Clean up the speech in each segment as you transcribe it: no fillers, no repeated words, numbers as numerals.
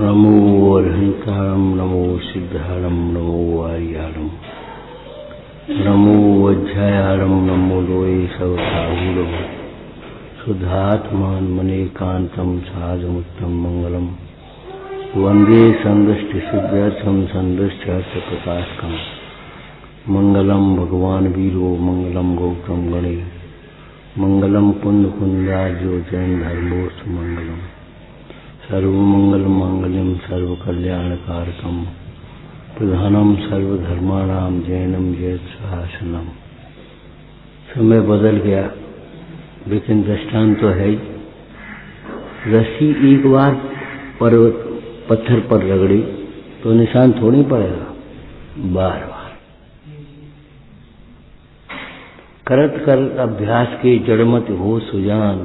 नमो अर्हंतारं नमो सिद्धारं नमो आर्यारं नमो वज्रायारं नमो लोये सवसाहुलः शुद्धात्मान मनेकांतं साधमुत्तम मंगलम वंदे संदष्टिसिद्ध्यर्थं संदष्टार्थप्रकाशकम् मंगलम भगवान वीरो मंगलम गौतम गणे मंगलम पुण्यकुंजार्यो जैन धर्मोस्तु मंगलम सर्वमंगल मांगल्यम सर्वकल्याणकारकम प्रधानम सर्वधर्माणां जैनम जयत सहासनम। समय बदल गया लेकिन दृष्टांत तो है ही। रस्सी एक बार पर्वत पत्थर पर रगड़ी तो निशान थोड़ी पड़ेगा, बार बार करत करत अभ्यास के जड़मत हो सुजान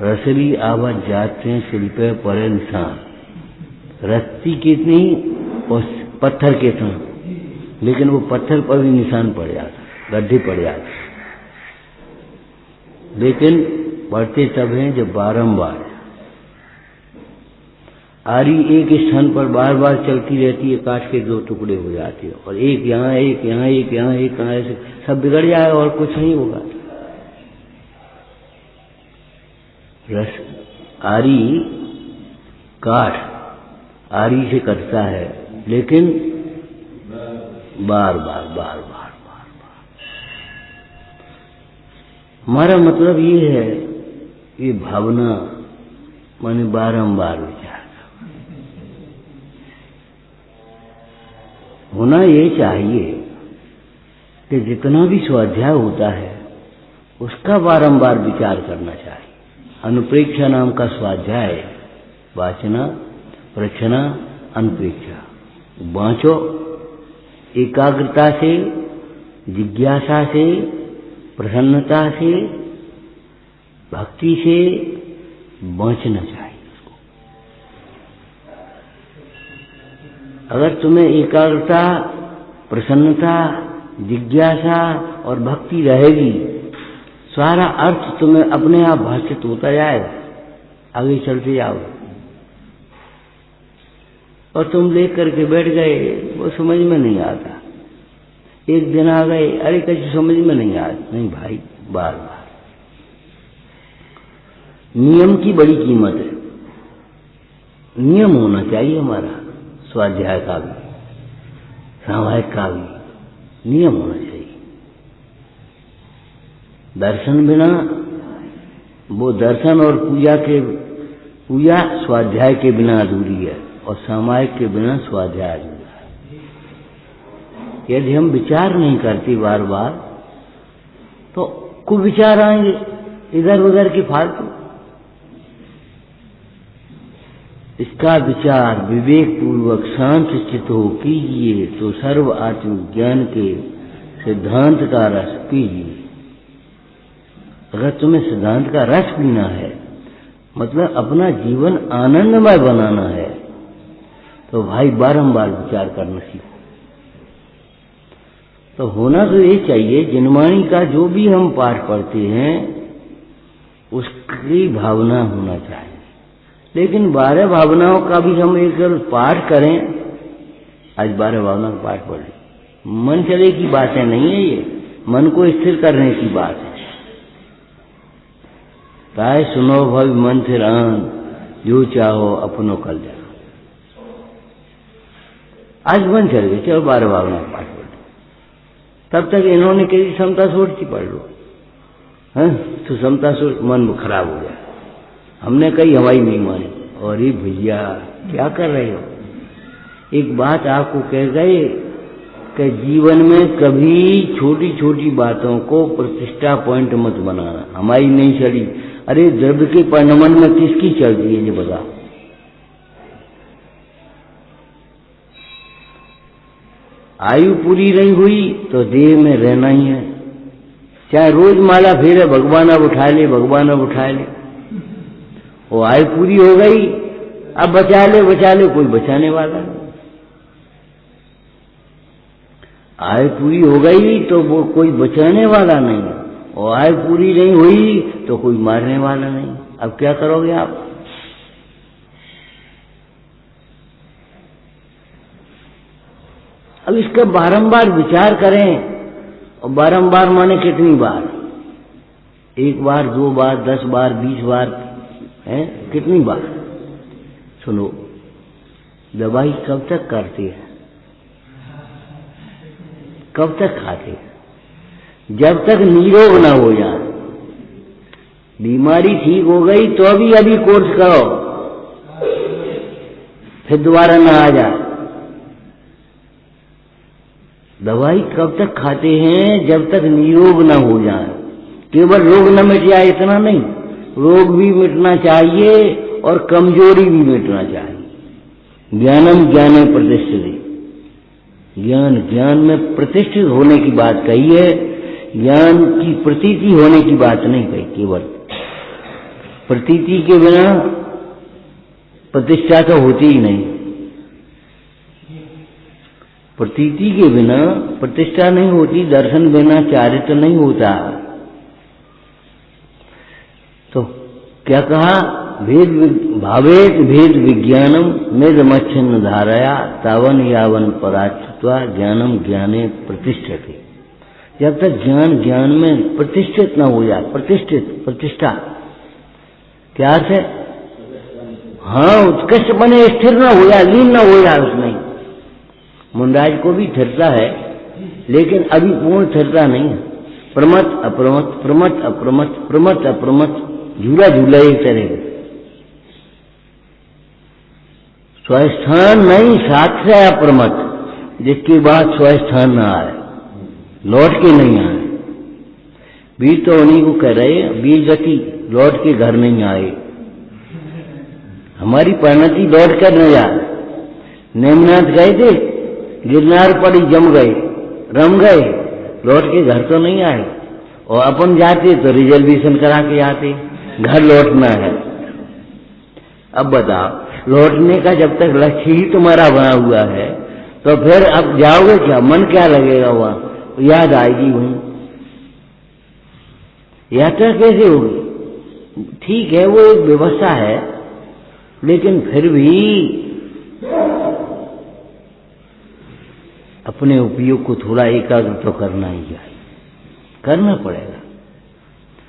रसली आवाज जाते शिल्पे परे निशान। रस्सी कितनी और पत्थर कितना, लेकिन वो पत्थर पर भी निशान पड़ जाता, गड्ढे पड़ जाते, लेकिन पढ़ते तब हैं जब बारंबार आरी एक स्थान पर बार बार चलती रहती है, काट के दो टुकड़े हो जाते हैं और एक यहाँ एक यहाँ एक यहाँ एक यहाँ, ऐसे सब बिगड़ जाएगा और कुछ नहीं होगा। रस आरी काठ आरी से कटता है, लेकिन बार बार बार बार बार बार। हमारा मतलब ये है, ये भावना माने बारंबार विचार होना ये चाहिए कि जितना भी स्वाध्याय होता है उसका बारंबार विचार करना चाहिए। अनुप्रेक्षा नाम का स्वाध्याय, वाचना प्रक्षना अनुप्रेक्षा, बाँचो एकाग्रता से, जिज्ञासा से, प्रसन्नता से, भक्ति से बाँचना चाहिए उसको। अगर तुम्हें एकाग्रता, प्रसन्नता, जिज्ञासा और भक्ति रहेगी, सारा अर्थ तुम्हें अपने आप भाषित होता जाएगा, आगे चलते जाओ। और तुम लेकर करके बैठ गए, वो समझ में नहीं आता। एक दिन आ गए, अरे कैसे समझ में नहीं आता। नहीं भाई, बार बार नियम की बड़ी कीमत है। नियम होना चाहिए हमारा, स्वाध्याय का भी, सामायिक का भी नियम होना चाहिए। दर्शन बिना, वो दर्शन और पूजा स्वाध्याय के बिना अधूरी है, और सामायिक के बिना स्वाध्याय अधूरा है। यदि हम विचार नहीं करते बार बार तो कुविचार आएंगे इधर उधर के फालतू। इसका विचार विवेक पूर्वक शांत चित्त हो कीजिए तो सर्व आत्मज्ञान के सिद्धांत का रस पीजिए। अगर तुम्हें सिद्धांत का रस पीना है, मतलब अपना जीवन आनंदमय बनाना है, तो भाई बारंबार विचार करना सीखो। तो होना तो ये चाहिए, जिनवाणी का जो भी हम पाठ पढ़ते हैं उसकी भावना होना चाहिए। लेकिन 12 भावनाओं का भी हम एक पाठ करें, आज 12 भावनाओं का पाठ पढ़ लें, मन चले की बातें नहीं है, ये मन को स्थिर करने की बात है। ताय सुनो भव मन थिरान, जो चाहो अपनो कल्याण। आज मन चल गए, चलो 12 भावनाओं का पाठ पढ़ लो। तब तक इन्होंने कही समता सोच की पढ़ लो, है तो समता सोच मन खराब हो गया। हमने कही हमारी नहीं मानी। और ये भैया क्या कर रहे हो? एक बात आपको कह गए कि जीवन में कभी छोटी छोटी बातों को प्रतिष्ठा पॉइंट मत बनाना। हमारी नहीं चली, अरे द्रव्य के परिणमन में किसकी चलती है ये बता। आयु पूरी नहीं हुई तो देह में रहना ही है, चाहे रोज माला फेरे भगवान अब उठा ले, भगवान अब उठा ले। वो आयु पूरी हो गई, अब बचा ले, कोई बचाने वाला नहीं। आयु पूरी हो गई तो वो कोई बचाने वाला नहीं, और आयु पूरी नहीं हुई तो कोई मारने वाला नहीं। अब क्या करोगे आप? अब इसका बारंबार विचार करें, और बारंबार माने कितनी बार? 1 बार, 2 बार, 10 बार, 20 बार, है कितनी बार? सुनो, दवाई कब तक करती है, कब तक खाते हैं? जब तक निरोग ना हो जाए। बीमारी ठीक हो गई तो अभी कोर्स करो, फिर दोबारा ना आ जाए। दवाई कब तक खाते हैं? जब तक निरोग ना हो जाए। केवल रोग न मिट जाए इतना नहीं, रोग भी मिटना चाहिए और कमजोरी भी मिटना चाहिए। ज्ञानम ज्ञाने प्रतिष्ठित, ज्ञान में प्रतिष्ठित होने की बात कही है, ज्ञान की प्रतीति होने की बात नहीं कही। केवल प्रतीति के बिना प्रतिष्ठा तो होती ही नहीं, प्रतीति के बिना प्रतिष्ठा नहीं होती, दर्शन बिना चारित्र नहीं होता। तो क्या कहा? भेद भावेत भेद विज्ञानम मेदमच्छिन्न धारया तावन यावन पराच्युत्वा ज्ञानम ज्ञाने प्रतिष्ठते। जब तक ज्ञान में प्रतिष्ठित न हो जाए, प्रतिष्ठा क्या अर्थ है? हाँ, उत्कृष्ट बने, स्थिर न हो जाए, लीन न हो जाए उसमें। मुंडराज को भी थिरता है, लेकिन अभी पूर्ण थिरता नहीं है। प्रमत अप्रमत, प्रमत अप्रमत, प्रमत अप्रमत, झूला झूला एक तरह का। स्वस्थान नहीं, साक्ष्य अप्रमत, जिसके बाद स्वस्थान न आए, लौट के नहीं आए। वीर तो उन्हीं को कह रहे, वीर गति लौट के घर नहीं आए। हमारी परिणति लौट कर न जाए। नेमनाथ गए थे, गिरनार पर ही जम गए, रम गए, लौट के घर तो नहीं आए। और अपन जाते तो रिजर्वेशन करा के आते, घर लौटना है। अब बताओ, लौटने का जब तक लक्ष्य ही तुम्हारा बना हुआ है, तो फिर अब जाओगे क्या? मन क्या लगेगा? वहां याद आएगी वहीं। यात्रा कैसे होगी? ठीक है, वो एक व्यवस्था है, लेकिन फिर भी अपने उपयोग को थोड़ा एकाग्र तो करना ही चाहिए, करना पड़ेगा।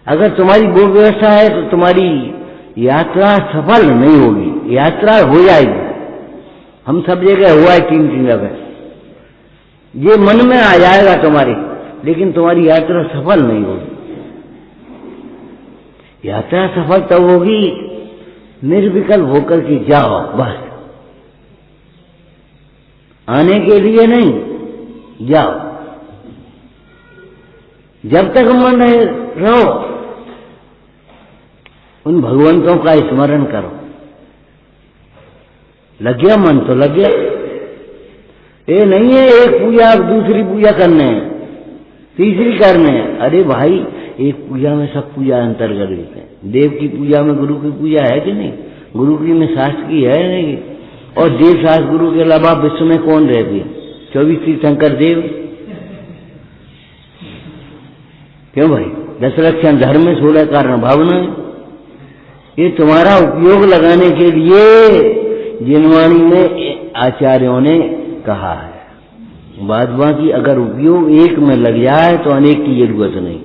अगर तुम्हारी वो व्यवस्था है तो तुम्हारी यात्रा सफल नहीं होगी। यात्रा हो जाएगी, हम सब जगह हुआ है, 3 जगह ये मन में आ जाएगा तुम्हारे, लेकिन तुम्हारी यात्रा सफल नहीं होगी। यात्रा सफल तब होगी निर्विकल्प होकर के जाओ, बस आने के लिए नहीं, जाओ। जब तक मन रहो, उन भगवंतों का स्मरण करो। लग गया मन तो लग गया। ये नहीं है एक पूजा दूसरी पूजा करने हैं, तीसरी करने हैं। अरे भाई, एक पूजा में सब पूजा अंतर्गत देते हैं। देव की पूजा में गुरु की पूजा है कि नहीं? गुरु की में शास्त्र की है नहीं? और देव शास्त्र गुरु के अलावा विश्व में कौन रहती है? 24 तीर्थंकर देव। क्यों भाई? 10 लक्षण धर्म में 16 कारण भावना। ये तुम्हारा उपयोग लगाने के लिए जिनवाणी में आचार्यों ने कहा है। बाद बाकी अगर उपयोग एक में लग जाए तो अनेक की जरूरत नहीं।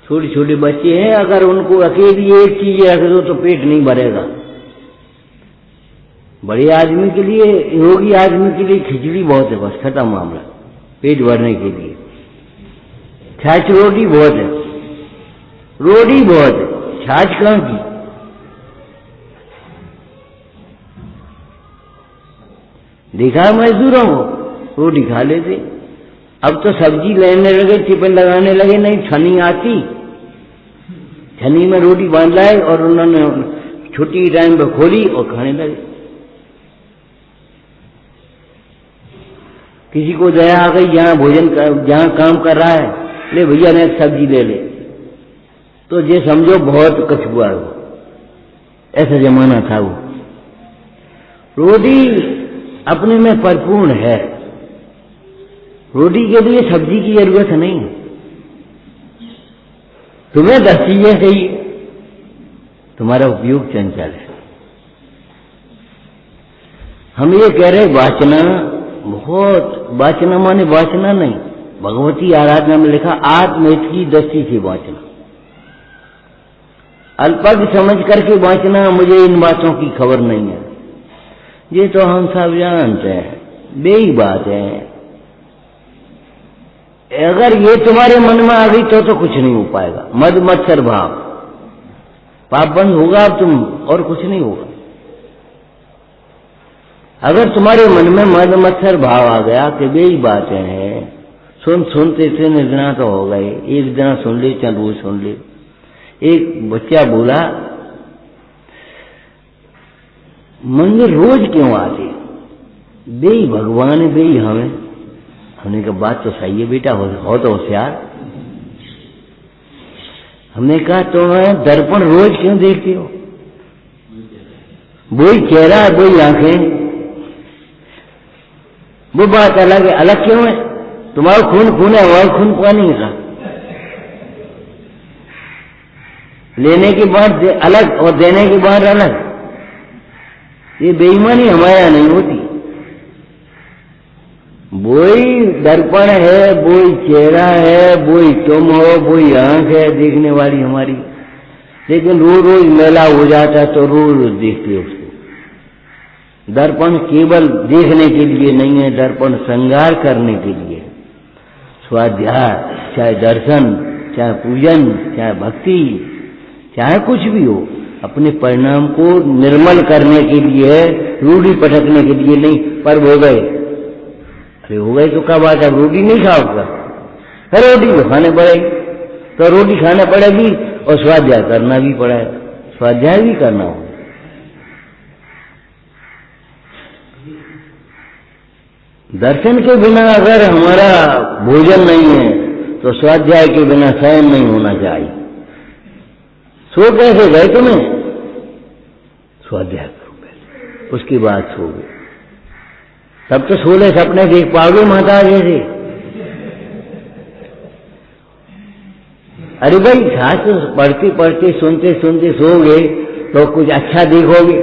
छोटे छोटे बच्चे हैं, अगर उनको अकेली एक चीज रख दो तो पेट नहीं भरेगा। बड़े आदमी के लिए, योगी आदमी के लिए खिचड़ी बहुत है, बस खत्म मामला। पेट भरने के लिए छाछ रोटी बहुत है, रोटी बहुत है, छाछ कहां की? देखा मजदूरों को, रोटी खा लेते। अब तो सब्जी लेने लगे, टिफिन लगाने लगे, नहीं छनी आती, छनी में रोटी बांध लाए और उन्होंने छुट्टी टाइम पे खोली और खाने लगे। किसी को दया आ गई, जहां काम कर रहा है, ले भैया ने सब्जी ले ले, तो ये समझो बहुत कछुआ है। ऐसा जमाना था वो। रोटी अपने में परिपूर्ण है, रोटी के लिए सब्जी की जरूरत नहीं। तुम्हें 10 चीजें चाहिए, तुम्हारा उपयोग चंचल है। हम ये कह रहे वाचना, बहुत वाचना माने वाचना नहीं, भगवती आराधना में लिखा आत्महित की दृष्टि से वाचना, अल्पज्ञ समझ करके वाचना, मुझे इन बातों की खबर नहीं है, ये तो हम सब जानते हैं, बेही बात है। अगर ये तुम्हारे मन में आ गई तो कुछ नहीं हो पाएगा। मद मत्सर भाव, पाप बंद होगा अब तुम, और कुछ नहीं होगा। अगर तुम्हारे मन में मद मत्सर भाव आ गया कि बेही बातें हैं, सुनते इतने दिना तो हो गए, एक दिन सुन ले, चल रोज सुन ले। एक बच्चा बोला मंदिर रोज क्यों आते, बेही भगवान है, बेही हमें। हमने कहा बात तो सही है बेटा, हो तो होशियार। हमने कहा तुम दर्पण रोज क्यों देखते हो, वही चेहरा वही आंखें, वो बात अलग है, अलग क्यों है? तुम्हारा खून खून है, हमारा खून पानी का, लेने के बाद अलग और देने के बाद अलग। ये बेईमानी हमारे यहां नहीं होती। वही दर्पण है, वही चेहरा है, वही तुम हो, वही आंख है देखने वाली हमारी, लेकिन रोज रोज मेला हो जाता तो रोज रोज देखते हो उसको। दर्पण केवल देखने के लिए नहीं है, दर्पण श्रृंगार करने के लिए। स्वाध्याय, चाहे दर्शन, चाहे पूजन, चाहे भक्ति, चाहे कुछ भी हो, अपने परिणाम को निर्मल करने के लिए है, रूढ़ी पटकने के लिए नहीं। पर हो गए, अरे हो गए तो क्या बात है, रोटी नहीं खाओगा, रोटी तो खाने पड़ेगी, तो रोटी खाने पड़ेगी और स्वाध्याय करना भी पड़ेगा, स्वाध्याय भी करना होगा। दर्शन के बिना अगर हमारा भोजन नहीं है तो स्वाध्याय के बिना शयन नहीं होना चाहिए। सो कैसे गए तुम्हें, स्वाध्याय करो पहले, उसके बाद सोगे, तब तो सोले सपने देख पाओगे माता जैसे। अरे भाई शास्त्र पढ़ते पढ़ते सुनते सुनते सोओगे तो कुछ अच्छा देखोगे,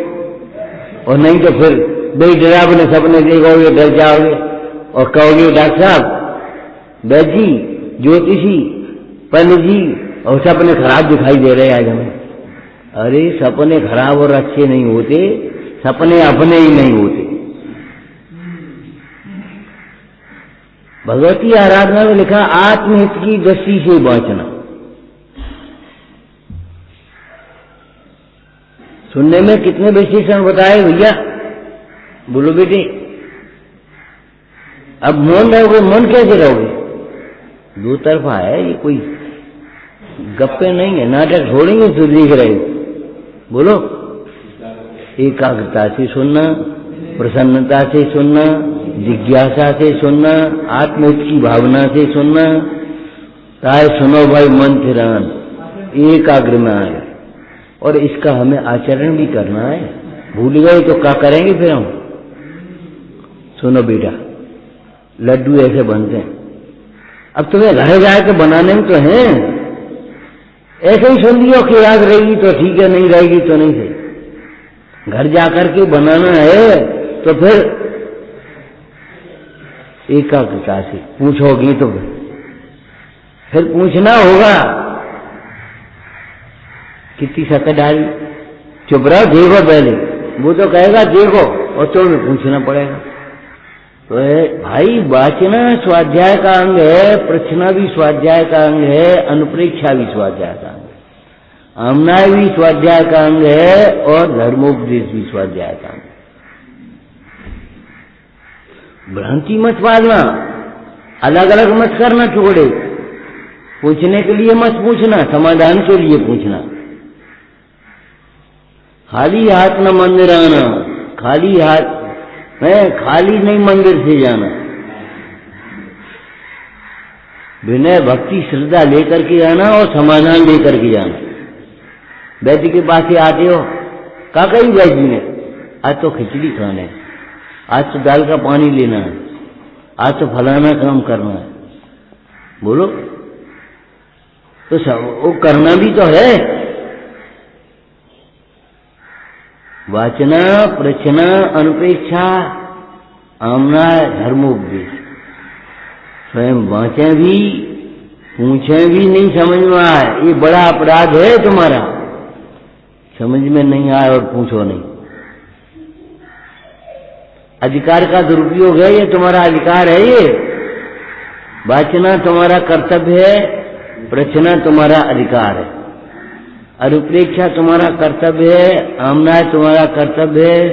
और नहीं तो फिर बेडरावने सपने देखोगे, डर जाओगे और कहोगे डॉक्टर साहब, वैद्य जी, ज्योतिषी, पंडित जी, और सपने खराब दिखाई दे रहे आज हमें। अरे सपने खराब और अच्छे नहीं होते, सपने अपने ही नहीं होते। भगवती आराधना में लिखा आत्महित की दृष्टि से वाचना। सुनने में कितने विशेषण बताए भैया, बोलो बेटे। अब मौन रहोगे, मौन कैसे रहोगे? दो तरफा है ये, कोई गप्पे नहीं है, नाटक छोड़ेंगे तो देख रहे हो। बोलो, एकाग्रता से सुनना, प्रसन्नता से सुनना, जिज्ञासा से सुनना, आत्महित की भावना से सुनना। ताए सुनो भाई मन थिरान, एकाग्र में आए, और इसका हमें आचरण भी करना है। भूल गए तो क्या करेंगे फिर हम? सुनो बेटा, लड्डू ऐसे बनते हैं, अब तुम्हें घर जाकर बनाने में तो है, ऐसे ही सुन लियो कि याद रहेगी तो ठीक है, नहीं रहेगी तो नहीं सही। घर जाकर के बनाना है तो फिर एकाग्रता से पूछोगी, तो फिर पूछना होगा कितनी शक्कर डाली, चुप रहो, देखो पहले, वो तो कहेगा देखो, और तुम्हें पूछना पड़ेगा। तो भाई वाचना स्वाध्याय का अंग है, प्रश्ना भी स्वाध्याय का अंग है, अनुप्रेक्षा भी स्वाध्याय का अंग है, आमनाय भी स्वाध्याय का अंग है, और धर्मोपदेश भी स्वाध्याय का अंग है। भ्रांति मत पालना, अलग अलग मत करना टुकड़े। पूछने के लिए मत पूछना, समाधान के लिए पूछना। खाली हाथ न मंदिर आना, खाली हाथ है, खाली नहीं मंदिर से जाना। विनय भक्ति श्रद्धा लेकर के आना और समाधान लेकर के जाना। वैद्य के पास ही आते हो, क्या कही वैद्य ने, आज तो खिचड़ी खाना है, आज तो दाल का पानी लेना है, आज तो फलाना काम करना है। बोलो, तो सब वो करना भी तो है। वाचना प्रचना अनुपेक्षा आमना धर्मोपदेश। स्वयं वांचे भी पूछे भी नहीं समझ में आए, ये बड़ा अपराध है तुम्हारा। समझ में नहीं आए और पूछो नहीं, अधिकार का दुरुपयोग है, ये तुम्हारा अधिकार है। ये वाचना तुम्हारा कर्तव्य है, प्रचना तुम्हारा अधिकार है, अनुप्रेक्षा तुम्हारा कर्तव्य है, आमना तुम्हारा कर्तव्य है,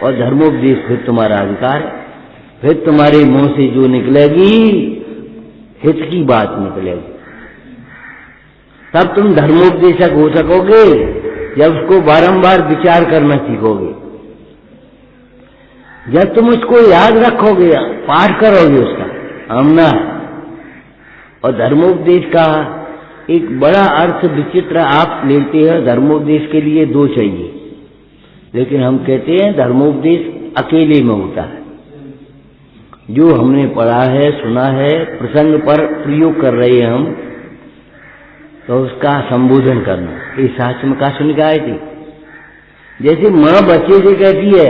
और धर्मोपदेश फिर तुम्हारा अधिकार है। फिर तुम्हारे मुंह से जो निकलेगी हित की बात निकलेगी, तब तुम धर्मोपदेशक हो सकोगे जब उसको बारंबार विचार करना सीखोगे, जब तुम उसको याद रखोगे, पाठ करोगे उसका आमना है। और धर्मोपदेश का एक बड़ा अर्थ विचित्र आप लेते हैं, धर्मोपदेश के लिए दो चाहिए, लेकिन हम कहते हैं धर्मोपदेश अकेले में होता है। जो हमने पढ़ा है, सुना है, प्रसंग पर प्रयोग कर रहे हैं हम, तो उसका संबोधन करना, ये शास्त्र में का सुन के आए थे। जैसे माँ बच्चे से कहती है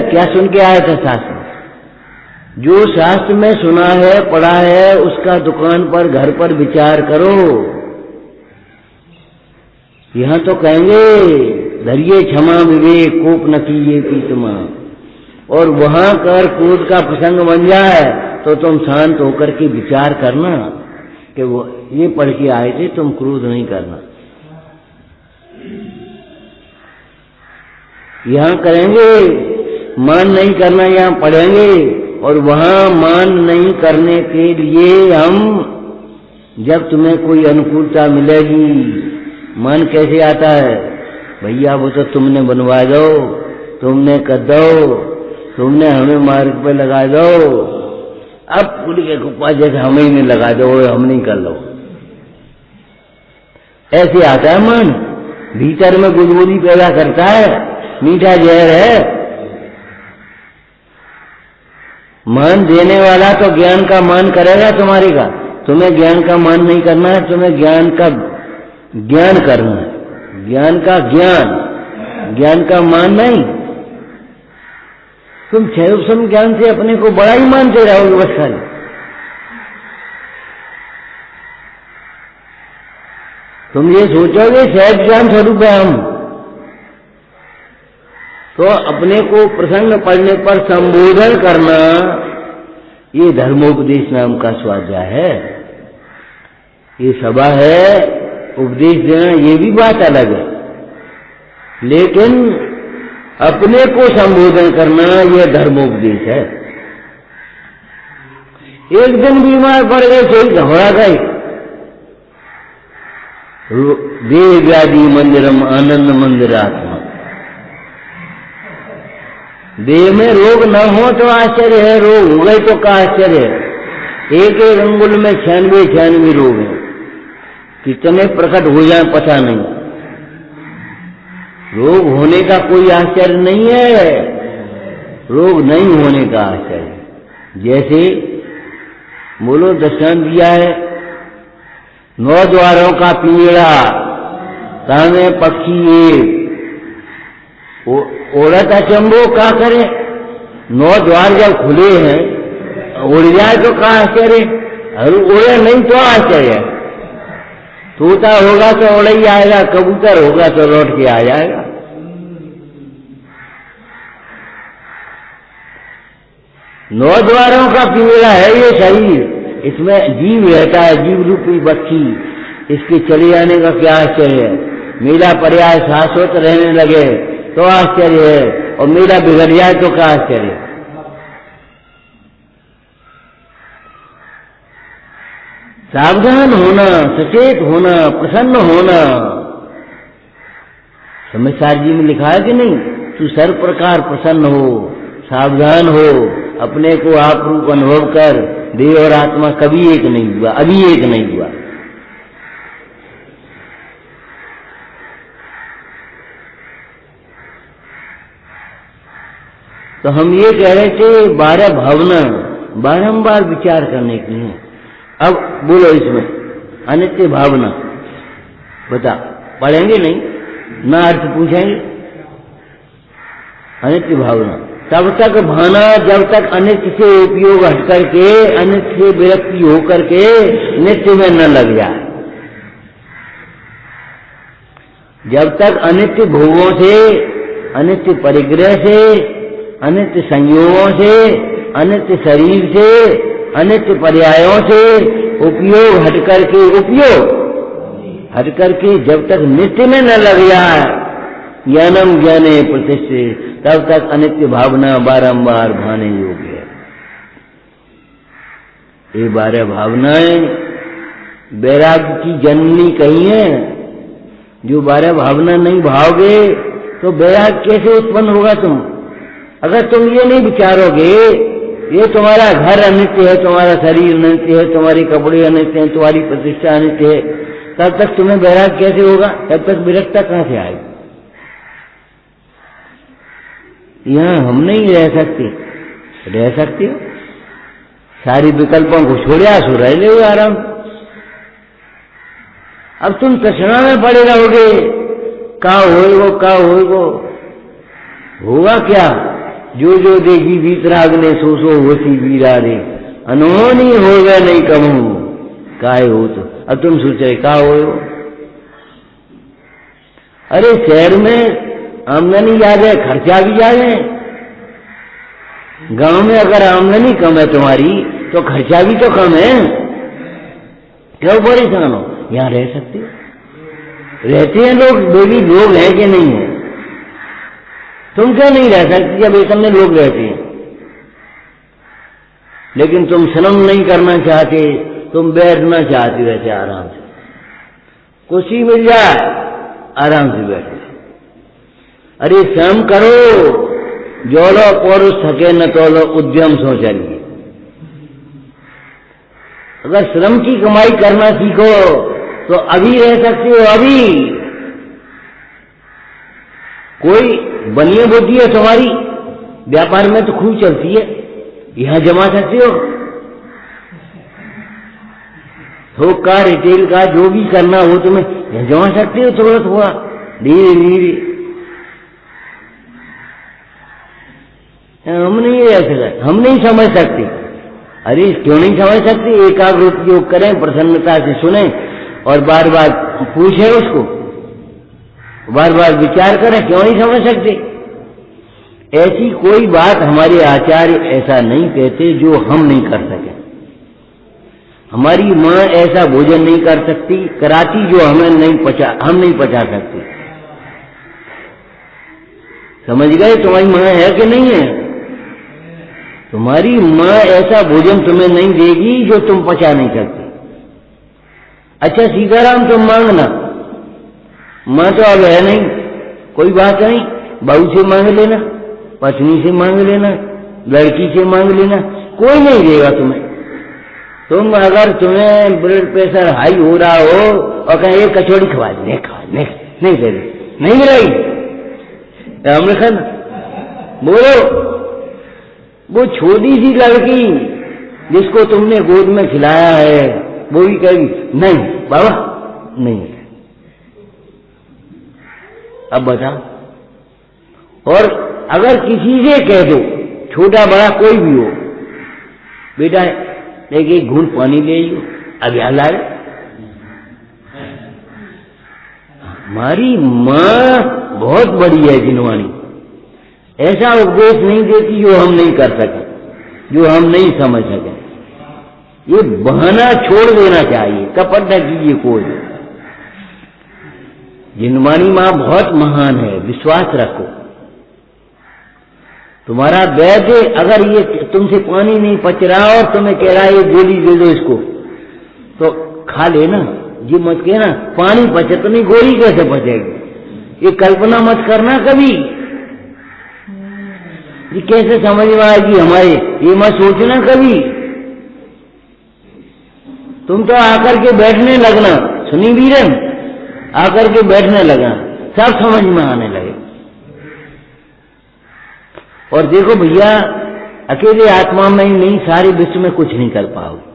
क्या सुन के आया था शास्त्र में? जो शास्त्र में सुना है, पढ़ा है, उसका दुकान पर, घर पर विचार करो। यहां तो कहेंगे धरिए क्षमा विवेक, कोप न कीजिए प्रीतमा, और वहां कर क्रोध का प्रसंग बन जाए तो तुम शांत होकर के विचार करना कि वो ये पढ़ के आए थे, तुम क्रोध नहीं करना। यहां करेंगे मान नहीं करना, यहां पढ़ेंगे, और वहां मान नहीं करने के लिए हम, जब तुम्हें कोई अनुकूलता मिलेगी, मन कैसे आता है, भैया वो तो तुमने बनवा दो, तुमने कर दो, तुमने हमें मार्ग पे लगा दो, अब पूरी के कुप्पा जैसे हमें ही लगा दो, हम नहीं कर लो, ऐसे आता है मन। भीतर में गुदगुदी पैदा करता है, मीठा जहर है। मान देने वाला तो ज्ञान का मान करेगा तुम्हारे का, तुम्हें ज्ञान का मान नहीं करना है, तुम्हें ज्ञान का ज्ञान करना है, ज्ञान का ज्ञान, ज्ञान का मान नहीं। तुम क्षयोपम ज्ञान से अपने को बड़ा ही मानते रहोगे बस खाली। तुम ये सोचोगे सहज ज्ञान स्वरूप है हम, तो अपने को प्रसंग पढ़ने पर संबोधन करना, ये धर्मोपदेश नाम का स्वाध्याय है। ये सभा है, उपदेश देना ये भी बात अलग है, लेकिन अपने को संबोधन करना यह धर्मोपदेश है। एक दिन बीमार पड़ गए, कोई घबरा गए, देह व्याधि मंदिरम आनंद मंदिरात्मा, देह में रोग न हो तो आश्चर्य है, रोग हो गए तो का आश्चर्य है। एक एक अंगुल में 96 रोग है, कितने प्रकट हो जाए पता नहीं। रोग होने का कोई आश्चर्य नहीं है, रोग नहीं होने का आश्चर्य। जैसे बोलो दृष्टांत दिया है, 9 द्वारों का पिंजड़ा, ताने पक्षी एक, औरत अचंबो का करे, 9 द्वार जब खुले हैं, उड़ जाए तो का आश्चर्य, और उड़े नहीं तो आश्चर्य। तोता होगा तो उड़ ही आएगा, कबूतर होगा तो लौट के आ जाएगा। नौ द्वारों का पिंजरा है ये शरीर, इसमें जीव रहता है, जीव रूपी बच्ची, इसके चले जाने का क्या आश्चर्य है। मेरा पर्याय शाश्वत रहने लगे तो आश्चर्य है, और मेरा बिगड़ जाए तो क्या आश्चर्य। सावधान होना, सचेत होना, प्रसन्न होना। समझदार जी में लिखा है कि नहीं, तू सर्व प्रकार प्रसन्न हो, सावधान हो, अपने को आप रूप अनुभव कर। देह और आत्मा कभी एक नहीं हुआ, अभी एक नहीं हुआ। तो हम ये कह रहे थे 12 भावना बारंबार विचार करने की है। अब बोलो इसमें अनित्य भावना बता, पढ़ेंगे नहीं ना, अर्थ पूछेंगे अनित्य भावना तब तक भाना जब तक अनित्य से उपयोग हट करके, अनित्य से विरक्ति हो करके नित्य में न लग जाए। जब तक अनित्य भोगों से, अनित्य परिग्रह से, अनित्य संयोगों से, अनित्य शरीर से, अनित्य पर्यायों से उपयोग हट करके जब तक नित्य में न लग जाए, ज्ञानम ज्ञाने प्रतिष्ठित, तब तक अनित्य भावना बारंबार भाने योग्य है। ये 12 भावनाएं वैराग्य की जननी कही है। जो 12 भावना नहीं भाओगे तो वैराग्य कैसे उत्पन्न होगा? तुम अगर तुम ये नहीं विचारोगे ये तुम्हारा घर अनित्य है, तुम्हारा शरीर अनित्य है, तुम्हारे कपड़े अनित्य हैं, तुम्हारी प्रतिष्ठा अनित्य है, तब तक तुम्हें वैराग्य कैसे होगा? तब तक विरक्ता कहां से आएगी? यहां हम नहीं रह सकते हो? सारी विकल्पों को छोड़िया सो रह ले आराम। अब तुम तृष्णा में पड़े रहोगे, का होएगो, होगा क्या? जो जो देगी वीतराग ने सो होती वीरा रे, अनहोनी होगा नहीं कमू काहे हो। तो अब तुम सोच रहे का हो? अरे शहर में आमदनी ज्यादा है, खर्चा भी ज्यादा है। गांव में अगर आमदनी कम है तुम्हारी तो खर्चा भी तो कम है। क्यों परेशान हो? यहां रह सकते हो, रहते हैं लोग, बेबी लोग हैं कि नहीं है? तुम क्यों नहीं रह सकती जब इतने लोग रहते हैं? लेकिन तुम श्रम नहीं करना चाहते, तुम बैठना चाहते वैसे आराम से, कुर्सी मिल जाए आराम से बैठो। अरे श्रम करो, जोलो पौरुष थके न तोलो उद्यम सो चलिए। अगर श्रम की कमाई करना सीखो तो अभी रह सकते हो। अभी कोई बनिए बुद्धि है तुम्हारी, व्यापार में तो खूब चलती है, यहां जमा सकते हो। थोक का, रिटेल का, जो भी करना हो तुम्हें यहां जमा सकते हो, थोड़ा धीरे धीरे। हम नहीं रह सकते, हम नहीं समझ सकते। अरे क्यों नहीं समझ सकते? एकाग्र उपयोग करें, प्रसन्नता से सुने और बार बार पूछें उसको, बार बार विचार करें। क्यों नहीं समझ सकते? ऐसी कोई बात हमारे आचार्य ऐसा नहीं कहते जो हम नहीं कर सके। हमारी माँ ऐसा भोजन नहीं कर सकती, कराती जो हम नहीं पचा सकते। समझ गए? तुम्हारी माँ है कि नहीं है? तुम्हारी माँ ऐसा भोजन तुम्हें नहीं देगी जो तुम पचा नहीं सकते। अच्छा सीताराम तुम मांगना, माँ तो अब है नहीं, कोई बात नहीं, बहू से मांग लेना, पत्नी से मांग लेना, लड़की से मांग लेना, कोई नहीं देगा तुम्हें। तुम अगर तुम्हें ब्लड प्रेशर हाई हो रहा हो और कहें एक कचौड़ी खवा दे, नहीं दे दे, नहीं मिलेगी। हमने खाना बोलो, वो छोटी सी लड़की जिसको तुमने गोद में खिलाया है वो भी कहेगी नहीं बाबा नहीं। अब बताओ, और अगर किसी से कह दो, छोटा बड़ा कोई भी हो, बेटा एक घूंट पानी ले आइयो, अब याद आ गया। हमारी माँ बहुत बड़ी है जिनवानी, ऐसा उपदेश नहीं देती जो हम नहीं कर सके, जो हम नहीं समझ सके। ये बहाना छोड़ देना चाहिए, कपट न कीजिए कोई। जिनवानी माँ बहुत महान है, विश्वास रखो। तुम्हारा वैद्य अगर ये तुमसे पानी नहीं पच रहा और तुम्हें कह रहा है ये गोली दे दो इसको, तो खा लेना। ये मत कहना पानी पचे तो नहीं, गोली कैसे पचेगी? ये कल्पना मत करना कभी, ये कैसे समझ में आएगी हमारे, ये मत सोचना कभी। तुम तो आकर के बैठने लगना, सुनी वीरन, आकर के बैठने लगना, सब समझ में आने लगे। और देखो भैया, अकेले आत्मा में ही नहीं, सारे विश्व में कुछ नहीं कर पाओगे।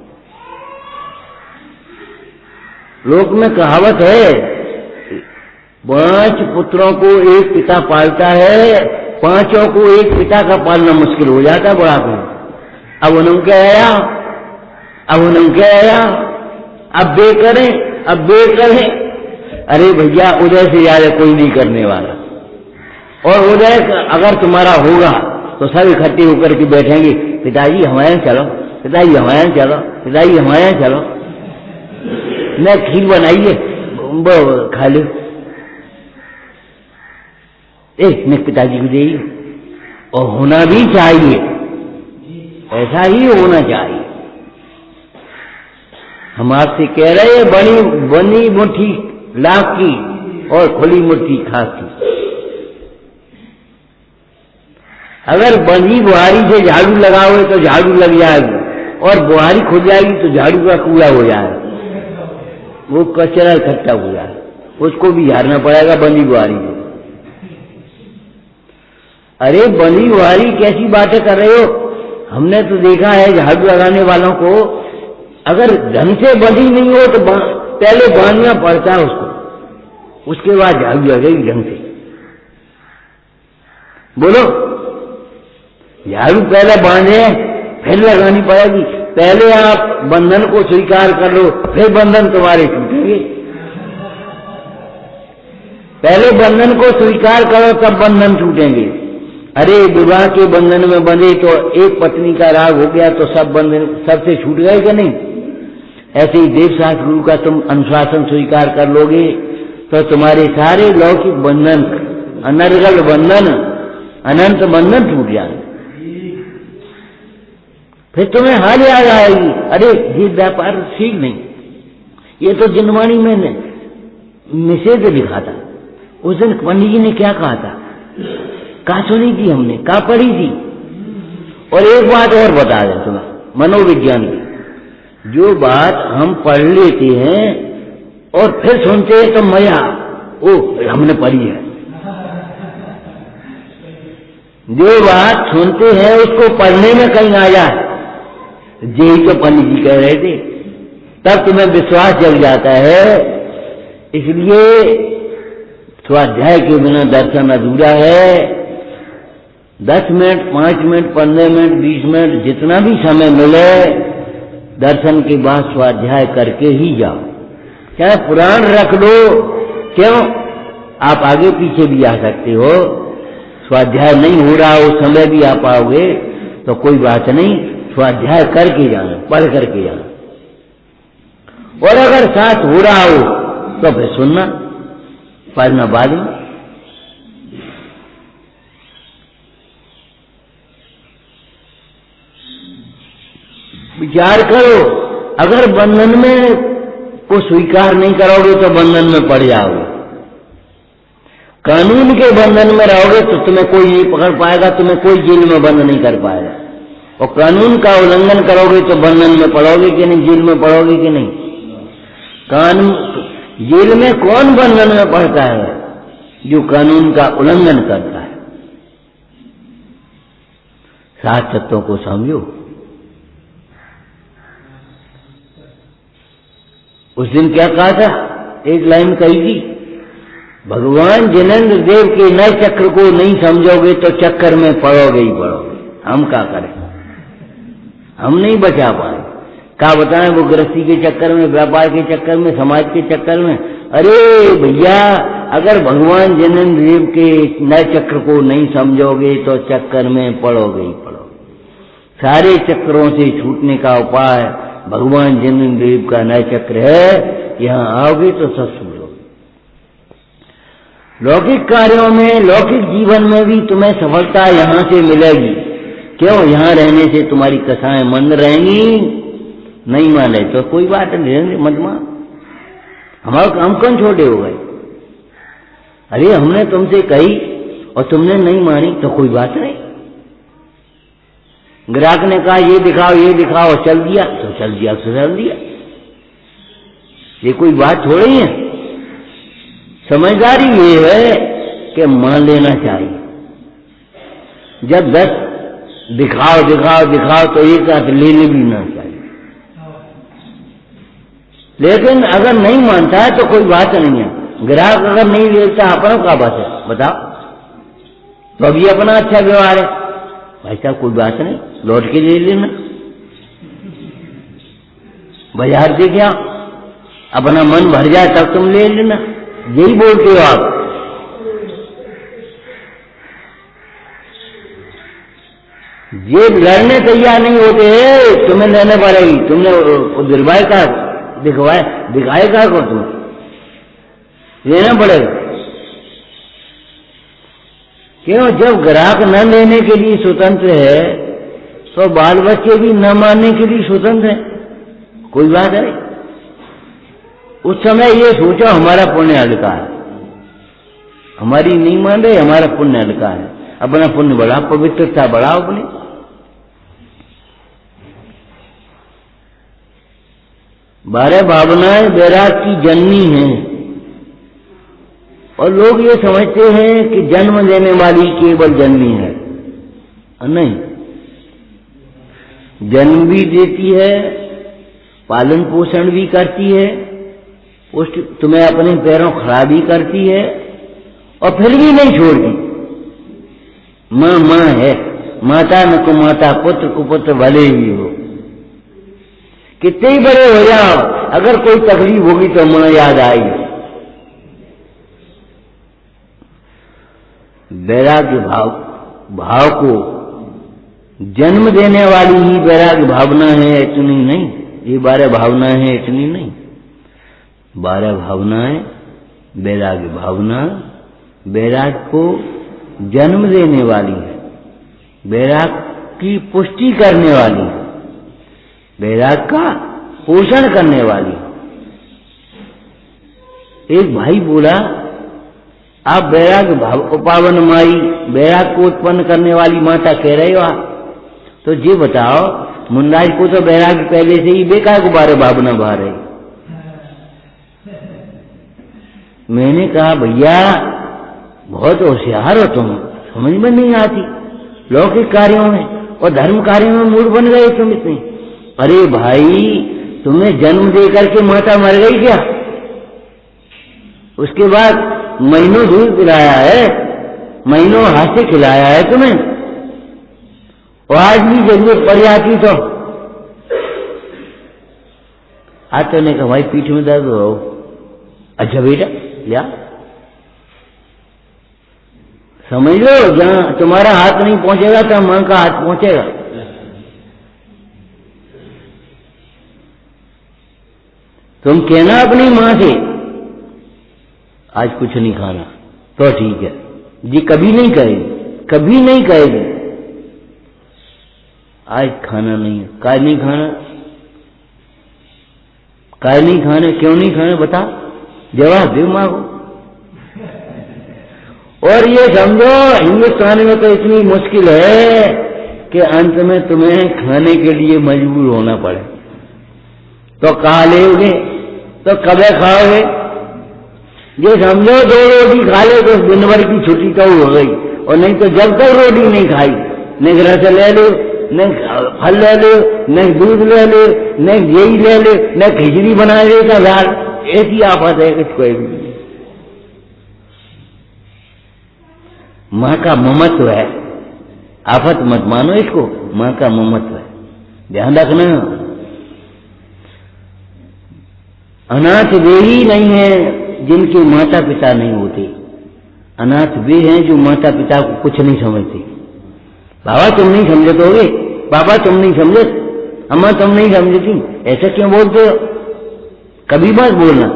लोक में कहावत है, 5 पुत्रों को एक पिता पालता है पांचों को एक पिता का पालना मुश्किल हो जाता है बुढ़ापे में। अब उन्होंने क्या आया, अब बे करें। अरे भैया, उदय से ज्यादा कोई नहीं करने वाला। और उदय अगर तुम्हारा होगा तो सब इकट्ठे होकर के बैठेंगे, पिताजी हमारे यहाँ चलो, पिताजी हमारे यहाँ चलो, पिताजी हमारे यहाँ चलो, मैं खीर बनाइए खा लो, मैं पिताजी को देइए। और होना भी चाहिए, ऐसा ही होना चाहिए। हम आपसे कह रहे हैं बनी मुट्ठी लाख की और खुली मुट्ठी खाक की। अगर बंधी बुहारी से झाड़ू लगाओगे तो झाड़ू लग जाएगी, और बुहारी खुल जाएगी तो झाड़ू का कूड़ा हो जाएगा, वो कचरा इकट्ठा हो जाएगा, उसको भी झाड़ना पड़ेगा बंधी बुहारी से। अरे बंधी बुहारी कैसी बातें कर रहे हो? हमने तो देखा है झाड़ू लगाने वालों को, अगर ढंग से बंधी नहीं हो तो पहले बांधना पड़ता है उसको, उसके बाद झाड़ू लगेगी ढंग से। बोलो, झाड़ू पहले बांधे फिर लगानी पड़ेगी। पहले आप बंधन को स्वीकार कर लो, फिर बंधन तुम्हारे टूटेंगे। पहले बंधन को स्वीकार करो तब बंधन टूटेंगे। अरे विवाह के बंधन में बंधे तो एक पत्नी का राग हो गया तो सब बंधन सबसे छूट गए कि नहीं? ऐसे ही देवशास्त्र गुरु का तुम अनुशासन स्वीकार कर लोगे तो तुम्हारे सारे लौकिक बंधन, अनर्गल बंधन, अनंत बंधन टूट जाएंगे। फिर तुम्हें हाल याद आएगी, अरे ये व्यापार ठीक नहीं, ये तो जिनवाणी में निषेध लिखा था। उस दिन पंडित जी ने क्या कहा था, कहा सुनी थी हमने, कहा पढ़ी थी। और एक बात और बता दें तुम्हें, मनोविज्ञान की जो बात हम पढ़ लेते हैं और फिर सुनते हैं तो मजा, हमने पढ़ी है। जो बात सुनते हैं उसको पढ़ने में कहीं आ जाए, यही तो पंडित जी कह रहे थे, तब तुम्हें विश्वास जग जाता है। इसलिए स्वाध्याय के बिना दर्शन अधूरा है। 10 मिनट, 5 मिनट, 15 मिनट, 20 मिनट, जितना भी समय मिले दर्शन के बाद स्वाध्याय करके ही जाओ। चाहे पुराण रख लो, क्यों, आप आगे पीछे भी आ सकते हो। स्वाध्याय नहीं हो रहा उस समय भी आप आओगे तो कोई बात नहीं, स्वाध्याय करके जाना, पढ़ करके जाना। और अगर साथ हो रहा हो तो फिर सुनना, पढ़ना बाद में। विचार करो, अगर बंधन में को स्वीकार नहीं करोगे तो बंधन में पड़ जाओगे। कानून के बंधन में रहोगे तो तुम्हें कोई नहीं पकड़ पाएगा, तुम्हें कोई जेल में बंद नहीं कर पाएगा। और कानून का उल्लंघन करोगे तो बंधन में पड़ोगे कि नहीं, जेल में पड़ोगे कि नहीं? कानून, जेल में कौन बंधन में पड़ता है? जो कानून का उल्लंघन करता है। 7 तत्वों को समझो। उस दिन क्या कहा था, एक लाइन कही थी, भगवान जिनेंद्र देव के नए चक्र को नहीं समझोगे तो चक्कर में पड़ोगे ही पड़ोगे। हम क्या करें, हम नहीं बचा पाए। क्या बताएं, वो गृहस्थी के चक्कर में, व्यापार के चक्कर में, समाज के चक्कर में। अरे भैया, अगर भगवान जिनेंद्र देव के नए चक्र को नहीं समझोगे तो चक्कर में पड़ोगे ही पड़ोगे। सारे चक्रों से छूटने का उपाय भगवान जिनेंद्र देव का नए चक्र है। यहां आओगे तो सब समझोगे। लौकिक कार्यों में, लौकिक जीवन में भी तुम्हें सफलता यहां से मिलेगी। क्यों? यहां रहने से तुम्हारी कथाएं मंद रहेंगी। नहीं माने तो कोई बात नहीं, मत मान। हम कौन छोटे हो गए? अरे हमने तुमसे कही और तुमने नहीं मानी तो कोई बात नहीं। ग्राहक ने कहा ये दिखाओ, चल दिया तो चल दिया। ये कोई बात थोड़ी है। समझदारी ये है कि मान लेना चाहिए। जब 10 दिखाओ तो एक हाथ लेने भी ना चाहिए। लेकिन अगर नहीं मानता है तो कोई बात नहीं है। ग्राहक अगर नहीं लेता अपनों का बात है, बताओ। तो अभी अपना अच्छा व्यवहार है, भाई साहब कोई बात नहीं, लौट के ले लेना, बाजार से क्या, अपना मन भर जाए तब तुम ले लेना, यही बोलते हो आप। ये लड़ने तैयार नहीं होते, तुम्हें लेने पड़ेगी, तुमने दिलवाए का दिखाए का को तुम लेना पड़ेगा। क्यों, जब ग्राहक न लेने के लिए स्वतंत्र है तो बाल बच्चे भी न मानने के लिए स्वतंत्र है, कोई बात है। उस समय ये सोचो हमारा पुण्य हल्का है, हमारी नहीं मान रहे, हमारा पुण्य हल्का है, अपना पुण्य बढ़ाओ, पवित्रता बढ़ाओ अपनी। बारह भावनाएं वैराग की जननी हैं, और लोग ये समझते हैं कि जन्म देने वाली केवल जननी है, नहीं, जन्म भी देती है, पालन पोषण भी करती है, तुम्हें अपने पैरों खड़ा भी करती है, और फिर भी नहीं छोड़ती। मां मां है, माता न को माता, पुत्र को पुत्र भले ही हो, कितने ही बड़े हो जाओ, अगर कोई तकलीफ होगी तो मां याद आएगी। वैराग्य भाव को जन्म देने वाली ही वैराग्य भावना है, इतनी नहीं, ये 12 भावनाएं हैं इतनी नहीं, 12 भावनाएं वैराग्य भावना वैराग को जन्म देने वाली है, वैराग की पुष्टि करने वाली है, वैराग का पोषण करने वाली। एक भाई बोला, आप वैराग भाव को पावन माई, वैराग को उत्पन्न करने वाली माता कह रहे हो आप, तो ये बताओ मुंडाई को तो वैराग पहले से ही बेकार को 12 भावना बहा रही। मैंने कहा भैया बहुत होशियार हो तुम, समझ में नहीं आती, लौकिक कार्यों में और धर्म कार्यों में मूड बन गए तुम इतने। अरे भाई तुम्हें जन्म दे करके माता मर गई क्या? उसके बाद महीनों दूध पिलाया है, महीनों हाथ से खिलाया है तुम्हें, और आज भी जरूरत पड़ जाती तो आज तो ने कहा भाई पीठ में दर्द हो, अच्छा बेटा लिया, समझ लो जहां तुम्हारा हाथ नहीं पहुंचेगा तो मां का हाथ पहुंचेगा। तुम कहना अपनी मां से आज कुछ नहीं खाना तो ठीक है जी, कभी नहीं कहेगी, कभी नहीं कहेगी आज खाना नहीं है। काय नहीं खाना, काय नहीं खाने, क्यों नहीं खाने बता, जवाब दे मां को। और ये समझो हिंदुस्तान में तो इतनी मुश्किल है कि अंत में तुम्हें खाने के लिए मजबूर होना पड़े, तो कहा लेोगे, तो कबे खाओगे। ये समझो 2 रोटी खा ले तो दिन भर की छुट्टी तो हो गई, और नहीं तो जब तक रोटी नहीं खाई न घर से ले लो, न फल ले लो, न दूध ले लो, न यही ले लो, न खिचड़ी बना लेगा यार, ऐसी आफत है कुछ कोई भी। मां का ममत्व है, आफत मत मानो इसको, मां का ममत्व है, ध्यान रखना। अनाथ वे ही नहीं है जिनके माता पिता नहीं होते, अनाथ वे हैं जो माता पिता को कुछ नहीं समझते। बाबा तुम नहीं समझे दोगे, बाबा तुम नहीं समझे, अम्मा तुम नहीं समझती, ऐसा क्यों बोलते हो? कभी मत बोलना।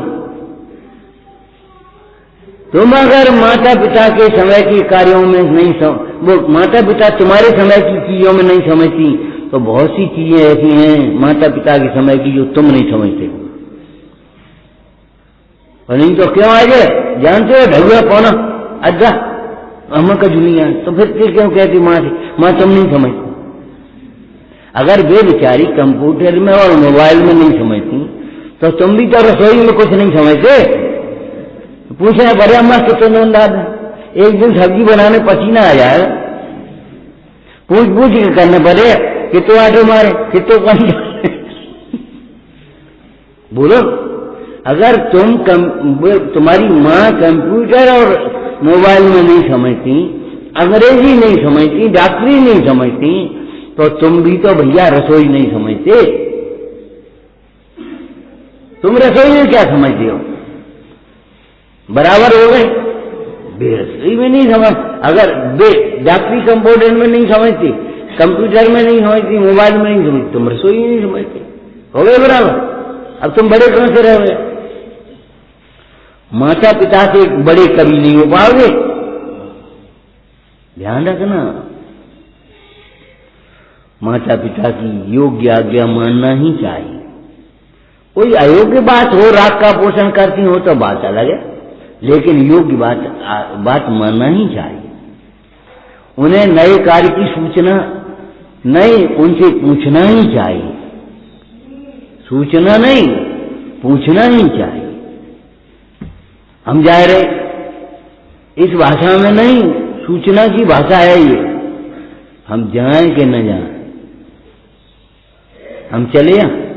तुम अगर माता पिता के समय के कार्यों में नहीं वो माता पिता तुम्हारे समय की चीजों में नहीं समझती, तो बहुत सी चीजें ऐसी हैं माता पिता के समय की जो तुम नहीं समझते। और नहीं तो क्यों आ गए, जानते हो ढगुआ पौना अद्दा अम्मा का जुनिया, तो फिर क्यों कहती मां से, मां तुम नहीं समझती। अगर वे बेचारी कंप्यूटर में और मोबाइल में नहीं समझती तो तुम भी तो रसोई में कुछ नहीं समझते। पूछना बड़े अम्मा कितने अंदाज, एक दिन सब्जी बनाने पसीना आ जाए, पूछ पूछ के करने पड़े, कितने आटे मारे, कितने पानी बोलो। अगर तुम्हारी माँ कंप्यूटर और मोबाइल में नहीं समझती अंग्रेजी नहीं समझती, डॉक्टरी नहीं समझती, तो तुम भी तो भैया रसोई नहीं समझते। तुम रसोई में क्या समझते हो? बराबर हो गए। बेरसोई में नहीं समझ, अगर डॉक्टरी कंपाउंडेंट में नहीं समझती, कंप्यूटर में नहीं समझती, मोबाइल में नहीं समझती, तुम रसोई में नहीं समझते, हो गए बराबर। अब तुम बड़े कहां से रहोगे? माता पिता से एक बड़े कभी नहीं हो पाओगे। ध्यान रखना, माता पिता की योग्य आज्ञा मानना ही चाहिए। कोई अयोग्य बात हो, राग का पोषण करती हो तो बात अलग है, लेकिन योग्य बात मानना ही चाहिए। उन्हें नए कार्य की सूचना नहीं, उनसे पूछना ही चाहिए। सूचना नहीं, पूछना ही चाहिए। हम जा रहे इस भाषा में नहीं, सूचना की भाषा है ये। हम जाएं कि न जाएं, हम चले जाएं।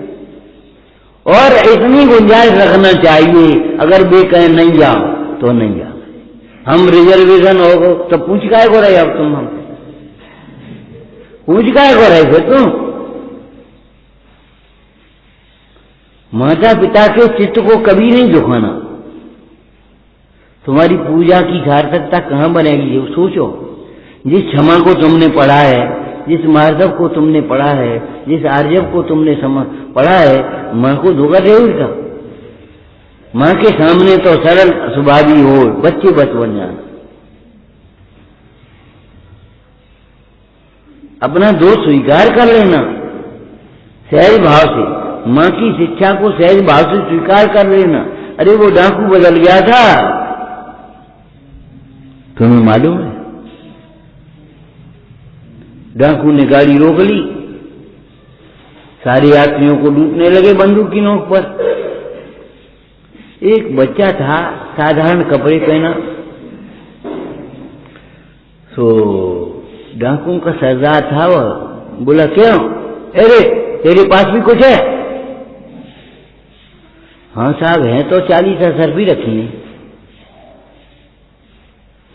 और इतनी गुंजाइश रखना चाहिए, अगर वे कहें नहीं जाओ तो नहीं जाओ। हम रिजर्वेशन हो तो पूछ काहे को रहे? अब तुम हमसे पूछ काहे को रहे थे तुम? माता पिता के चित्त को कभी नहीं दुखाना। तुम्हारी पूजा की सार्थकता कहां बनेगी? सोचो। जिस क्षमा को तुमने पढ़ा है, जिस माधव को तुमने पढ़ा है, जिस आर्यव को तुमने पढ़ा है, मां को धोखा दे उसका। मां के सामने तो सरल स्वभावी हो, बच्चे बच बन जाना। अपना दोष स्वीकार कर लेना सहज भाव से। मां की शिक्षा को सहज भाव से स्वीकार कर लेना। अरे वो डाकू बदल गया था, तुम्हें मालूम है? डाकू ने गाड़ी रोक ली, सारे यात्रियों को लूटने लगे बंदूक की नोक पर। एक बच्चा था, साधारण कपड़े पहना, तो डाकुओं का सरदार था। वह बोला, क्यों? अरे तेरे पास भी कुछ है? हाँ साहब है तो 40 सरफी रखी है।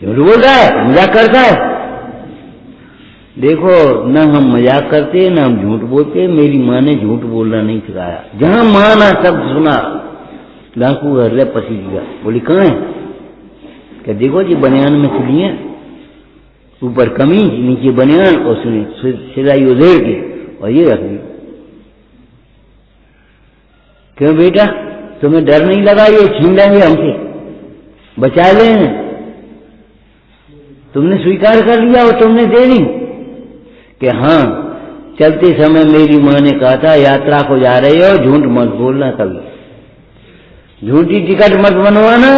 झूठ बोल रहा है, मजाक करता है। देखो, न हम मजाक करते, न हम झूठ बोलते। मेरी माँ ने झूठ बोलना नहीं सिखाया। जहां माँ ना शब्द सुना, डाकू हृदय पसीज गया। बोली, कहाँ है? क्या देखो जी, बनियान में सिली है, ऊपर कमीज, नीचे बनियान, और सिलाई उधेड़ के और ये रख दी। क्यों बेटा, तुम्हें डर नहीं लगा? ये छीन लेंगे हमसे, बचा लें। तुमने स्वीकार कर लिया और तुमने दे दी कि हाँ, चलते समय मेरी माँ ने कहा था यात्रा को जा रहे हो, झूठ मत बोलना, कभी झूठी टिकट मत बनवाना,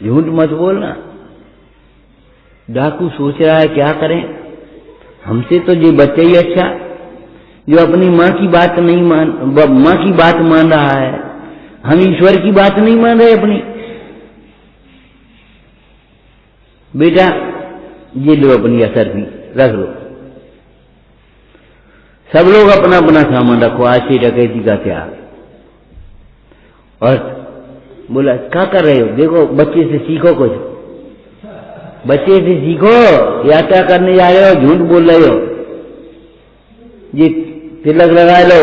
झूठ मत बोलना। डाकू सोच रहा है क्या करें, हमसे तो ये बच्चा ही अच्छा जो अपनी माँ की बात नहीं माँ की बात मान रहा है। हम ईश्वर की बात नहीं मान रहे अपनी। बेटा ये लो अपनी असर भी रख लो। सब लोग अपना अपना सामान रखो, आज से डकैती का त्याग। और बोला, क्या कर रहे हो? देखो, बच्चे से सीखो कुछ, बच्चे से सीखो। यात्रा करने जा रहे हो, झूठ बोल रहे हो, ये तिलक लगा लो,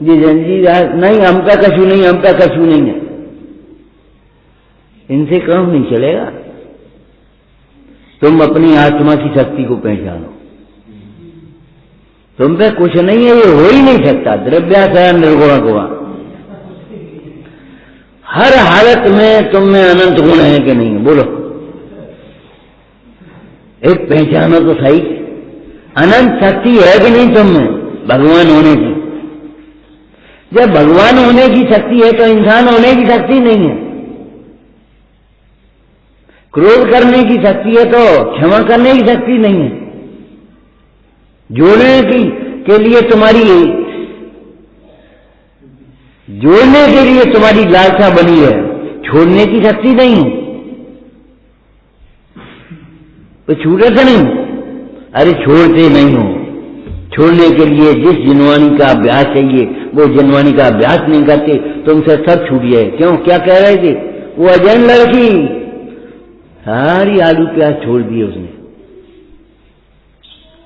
ये जंजीर नहीं, हम पे कछु नहीं, हम पे कछु नहीं है। इनसे काम नहीं चलेगा। तुम अपनी आत्मा की शक्ति को पहचानो। तुम पे कुछ नहीं है, ये हो ही नहीं सकता। द्रव्याशय निर्गुण गुणा, हर हालत में तुम में अनंत गुण है कि नहीं है? बोलो, एक पहचानो तो सही, अनंत शक्ति है कि नहीं तुम में भगवान होने की? जब भगवान होने की शक्ति है तो इंसान होने की शक्ति नहीं है। क्रोध करने की शक्ति है तो क्षमा करने की शक्ति नहीं है। जोड़ने के लिए तुम्हारी लालसा बनी है, छोड़ने की शक्ति नहीं है। तो छूटे तो नहीं? अरे छोड़ते नहीं हो। छोड़ने के लिए जिस जिनवानी का अभ्यास चाहिए वो जिनवानी का अभ्यास नहीं करते, तुमसे सब छूट गए। क्यों? क्या कह रहे थे? वो अजैन लड़की सारी आलू प्याज छोड़ दिए उसने,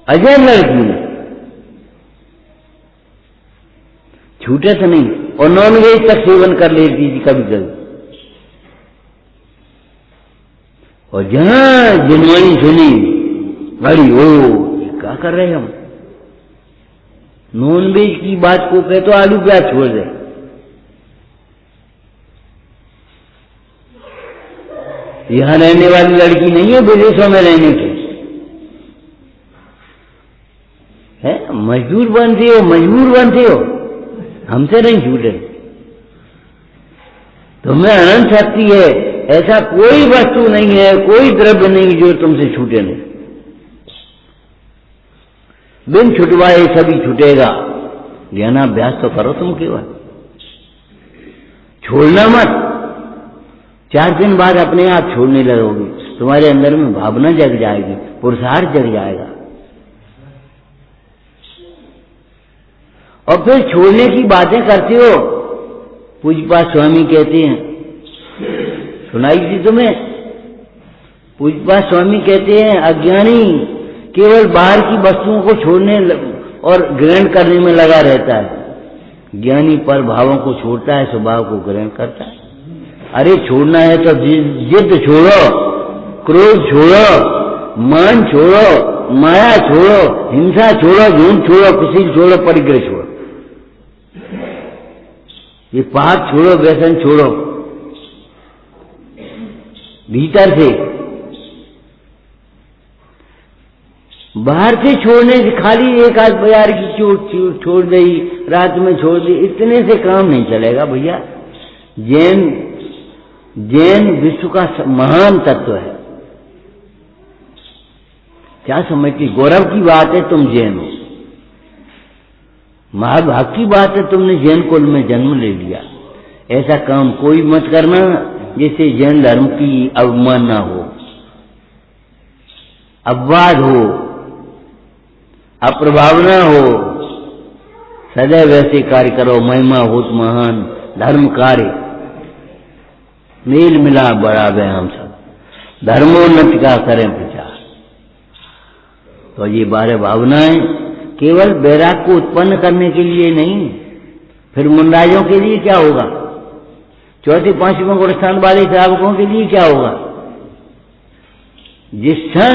अजय लड़की ने, छूटे तो नहीं, और नॉनवेज तक सेवन कर लेती थी कभी कभी। और जहां जनवाणी सुनी बड़ी, ओ ये क्या कर रहे हम, नॉनवेज की बात को कहे तो आलू प्याज छोड़ दे। यहां रहने वाली लड़की नहीं है, विदेशों में रहने की है, मजदूर बनते हो, मजबूर बनते हो, हमसे नहीं छूटे। तुम्हें अनंत शक्ति है, ऐसा कोई वस्तु नहीं है, कोई द्रव्य नहीं जो तुमसे छूटे नहीं। बिन छुटवाए सभी छूटेगा। ज्ञानाभ्यास तो करो तुम केवल, छोड़ना मत। 4 दिन बाद अपने आप छोड़ने लगोगे, तुम्हारे अंदर में भावना जग जाएगी, पुरुषार्थ जग जाएगा। और फिर छोड़ने की बातें करते हो। पूज्यपाद स्वामी कहते हैं, सुनाई थी तुम्हें, पूज्यपाद स्वामी कहते हैं अज्ञानी केवल बाहर की वस्तुओं को छोड़ने और ग्रहण करने में लगा रहता है, ज्ञानी पर भावों को छोड़ता है, स्वभाव को ग्रहण करता है। अरे छोड़ना है तो जिद छोड़ो, क्रोध छोड़ो, मान छोड़ो, माया छोड़ो, हिंसा छोड़ो, झूठ छोड़ो, कुशील छोड़ो, परिग्रह छोड़ो, ये पाप छोड़ो, व्यसन छोड़ो भीतर से। बाहर से छोड़ने से खाली एक आध बाजार की चोट छोड़ दी, रात में छोड़ दी, इतने से काम नहीं चलेगा भैया। जैन विश्व का महान तत्व है। क्या समझती, गौरव की बात है तुम जैन हो, महाभाग की बात है तुमने जैन कुल में जन्म ले लिया। ऐसा काम कोई मत करना जिससे जैन धर्म की अवमानना हो, अपवाद हो, अप्रभावना हो। सदैव ऐसे कार्य करो, महिमा होत महान धर्म कार्य, मेल मिला बड़ा गए हम सब, धर्मोन्नति का करें प्रचार। तो ये 12 भावनाएं केवल वैराग को उत्पन्न करने के लिए नहीं, फिर मुंडाइयों के लिए क्या होगा, 4थे 5वें गुणस्थान वाले श्रावकों के लिए क्या होगा। जिस क्षण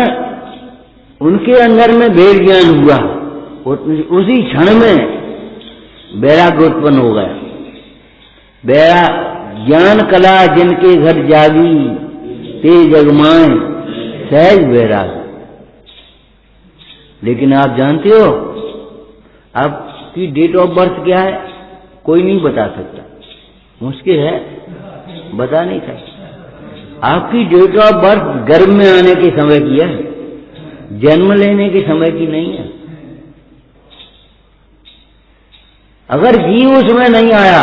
उनके अंदर में भेद ज्ञान हुआ, उसी क्षण में वैराग्य उत्पन्न हो गया। ज्ञान कला जिनके घर जागी, ते जगमाए सहज वैराग। लेकिन आप जानते हो आपकी डेट ऑफ बर्थ क्या है, कोई नहीं बता सकता, मुश्किल है, बता नहीं सकता। आपकी डेट ऑफ बर्थ गर्भ में आने के समय की है, जन्म लेने के समय की नहीं है। अगर जीव उसमें नहीं आया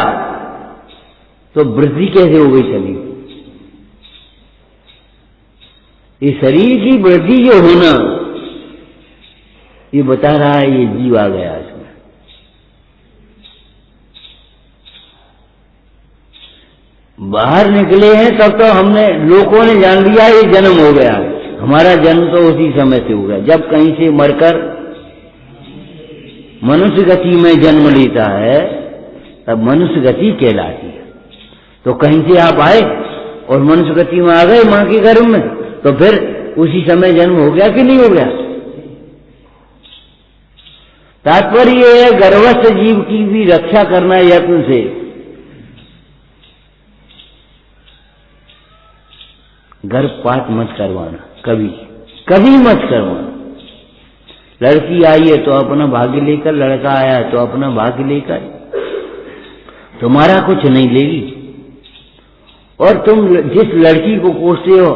तो वृद्धि कैसे हो गई शरीर। ये शरीर की वृद्धि जो होना, ये बता रहा है ये जीव आ गया इसमें। बाहर निकले हैं तब तो हमने, लोगों ने जान लिया ये जन्म हो गया। हमारा जन्म तो उसी समय से हो गया जब कहीं से मरकर मनुष्य गति में जन्म लेता है, तब मनुष्य गति कहलाती है। तो कहीं से आप आए और मनुष्य गति में आ गए मां के गर्भ में, तो फिर उसी समय जन्म हो गया कि नहीं हो गया। तात्पर्य है गर्भस्थ जीव की भी रक्षा करना यत्न से। गर्भपात मत करवाना, कभी कभी मत करवाना। लड़की आई है तो अपना भाग्य लेकर, लड़का आया है तो अपना भाग्य लेकर, तुम्हारा कुछ नहीं लेगी। और तुम जिस लड़की को कोसते हो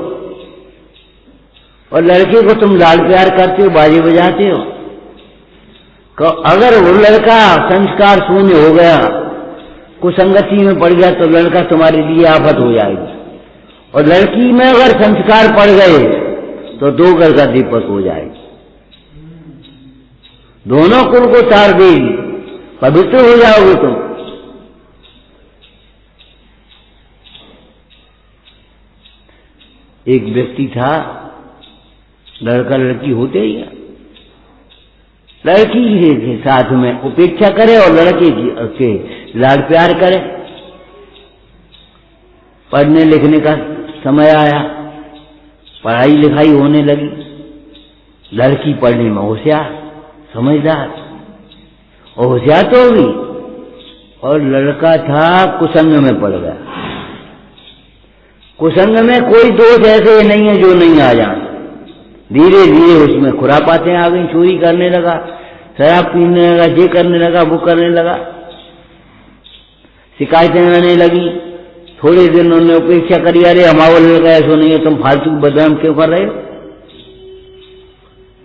और लड़के को तुम लाड प्यार करते हो, बाजे बजाते हो, अगर वो लड़का संस्कार शून्य हो गया, कुसंगति में पड़ गया, तो लड़का तुम्हारे लिए आफत हो जाएगी। और लड़की में अगर संस्कार पड़ गए तो 2 घर का दीपक हो जाएगी, दोनों कुल को तार देगी, पवित्र हो जाओगे तुम। एक व्यक्ति था, लड़का लड़की होते ही हैं, लड़की के साथ में उपेक्षा करे और लड़के के लाड प्यार करे। पढ़ने लिखने का समय आया, पढ़ाई लिखाई होने लगी, लड़की पढ़ने में होशियार समझदार और होशियार तो होगी, और लड़का था कुसंग में पड़ गया। कुसंग में कोई दोष ऐसे नहीं है जो नहीं आ जाए। धीरे धीरे उसमें खुरापातें आ गई, चोरी करने लगा, शराब पीने लगा, ये करने लगा, वो करने लगा, शिकायतें आने लगी। थोड़े दिन उन्होंने उपेक्षा करी, अरे हमारा लड़का ऐसा नहीं है, तुम फालतू बदनाम क्यों कर रहे हो।